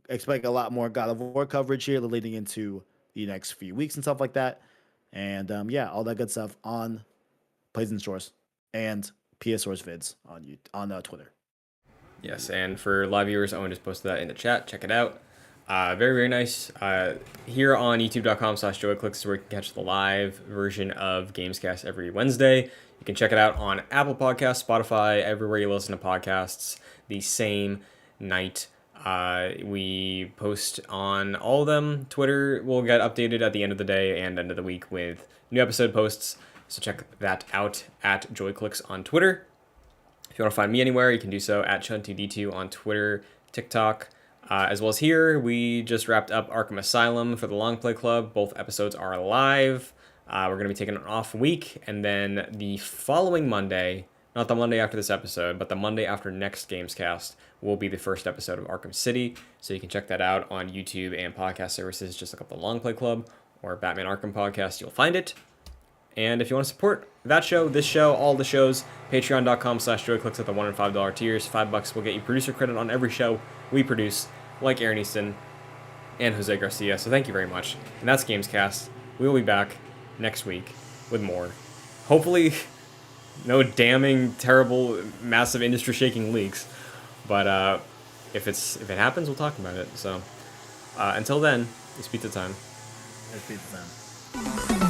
Expect a lot more God of War coverage here leading into the next few weeks and stuff like that. And yeah, all that good stuff on Blazing Source and PS Source vids on Twitter.
Yes, and for live viewers, Owen just posted that in the chat. Check it out. Very, very nice. Here on youtube.com/joyclicks is where you can catch the live version of Gamescast every Wednesday. You can check it out on Apple Podcasts, Spotify, everywhere you listen to podcasts the same night. We post on all of them. Twitter will get updated at the end of the day and end of the week with new episode posts. So check that out at JoyClicks on Twitter. If you want to find me anywhere, you can do so at ChunTD2 on Twitter, TikTok, as well as here. We just wrapped up Arkham Asylum for the Long Play Club. Both episodes are live. We're going to be taking an off week, and then the following Monday, not the Monday after this episode, but the Monday after next Gamescast, will be the first episode of Arkham City. So you can check that out on YouTube and podcast services. Just look up the Long Play Club or Batman Arkham Podcast. You'll find it. And if you want to support that show, this show, all the shows, patreon.com/joyclicks at the $1 and $5 tiers. $5 will get you producer credit on every show we produce, like Aaron Easton and Jose Garcia. So thank you very much. And that's Gamescast. We will be back next week with more. Hopefully, no damning, terrible, massive industry-shaking leaks. But if it happens, we'll talk about it. So until then, it's pizza time.
It's pizza time.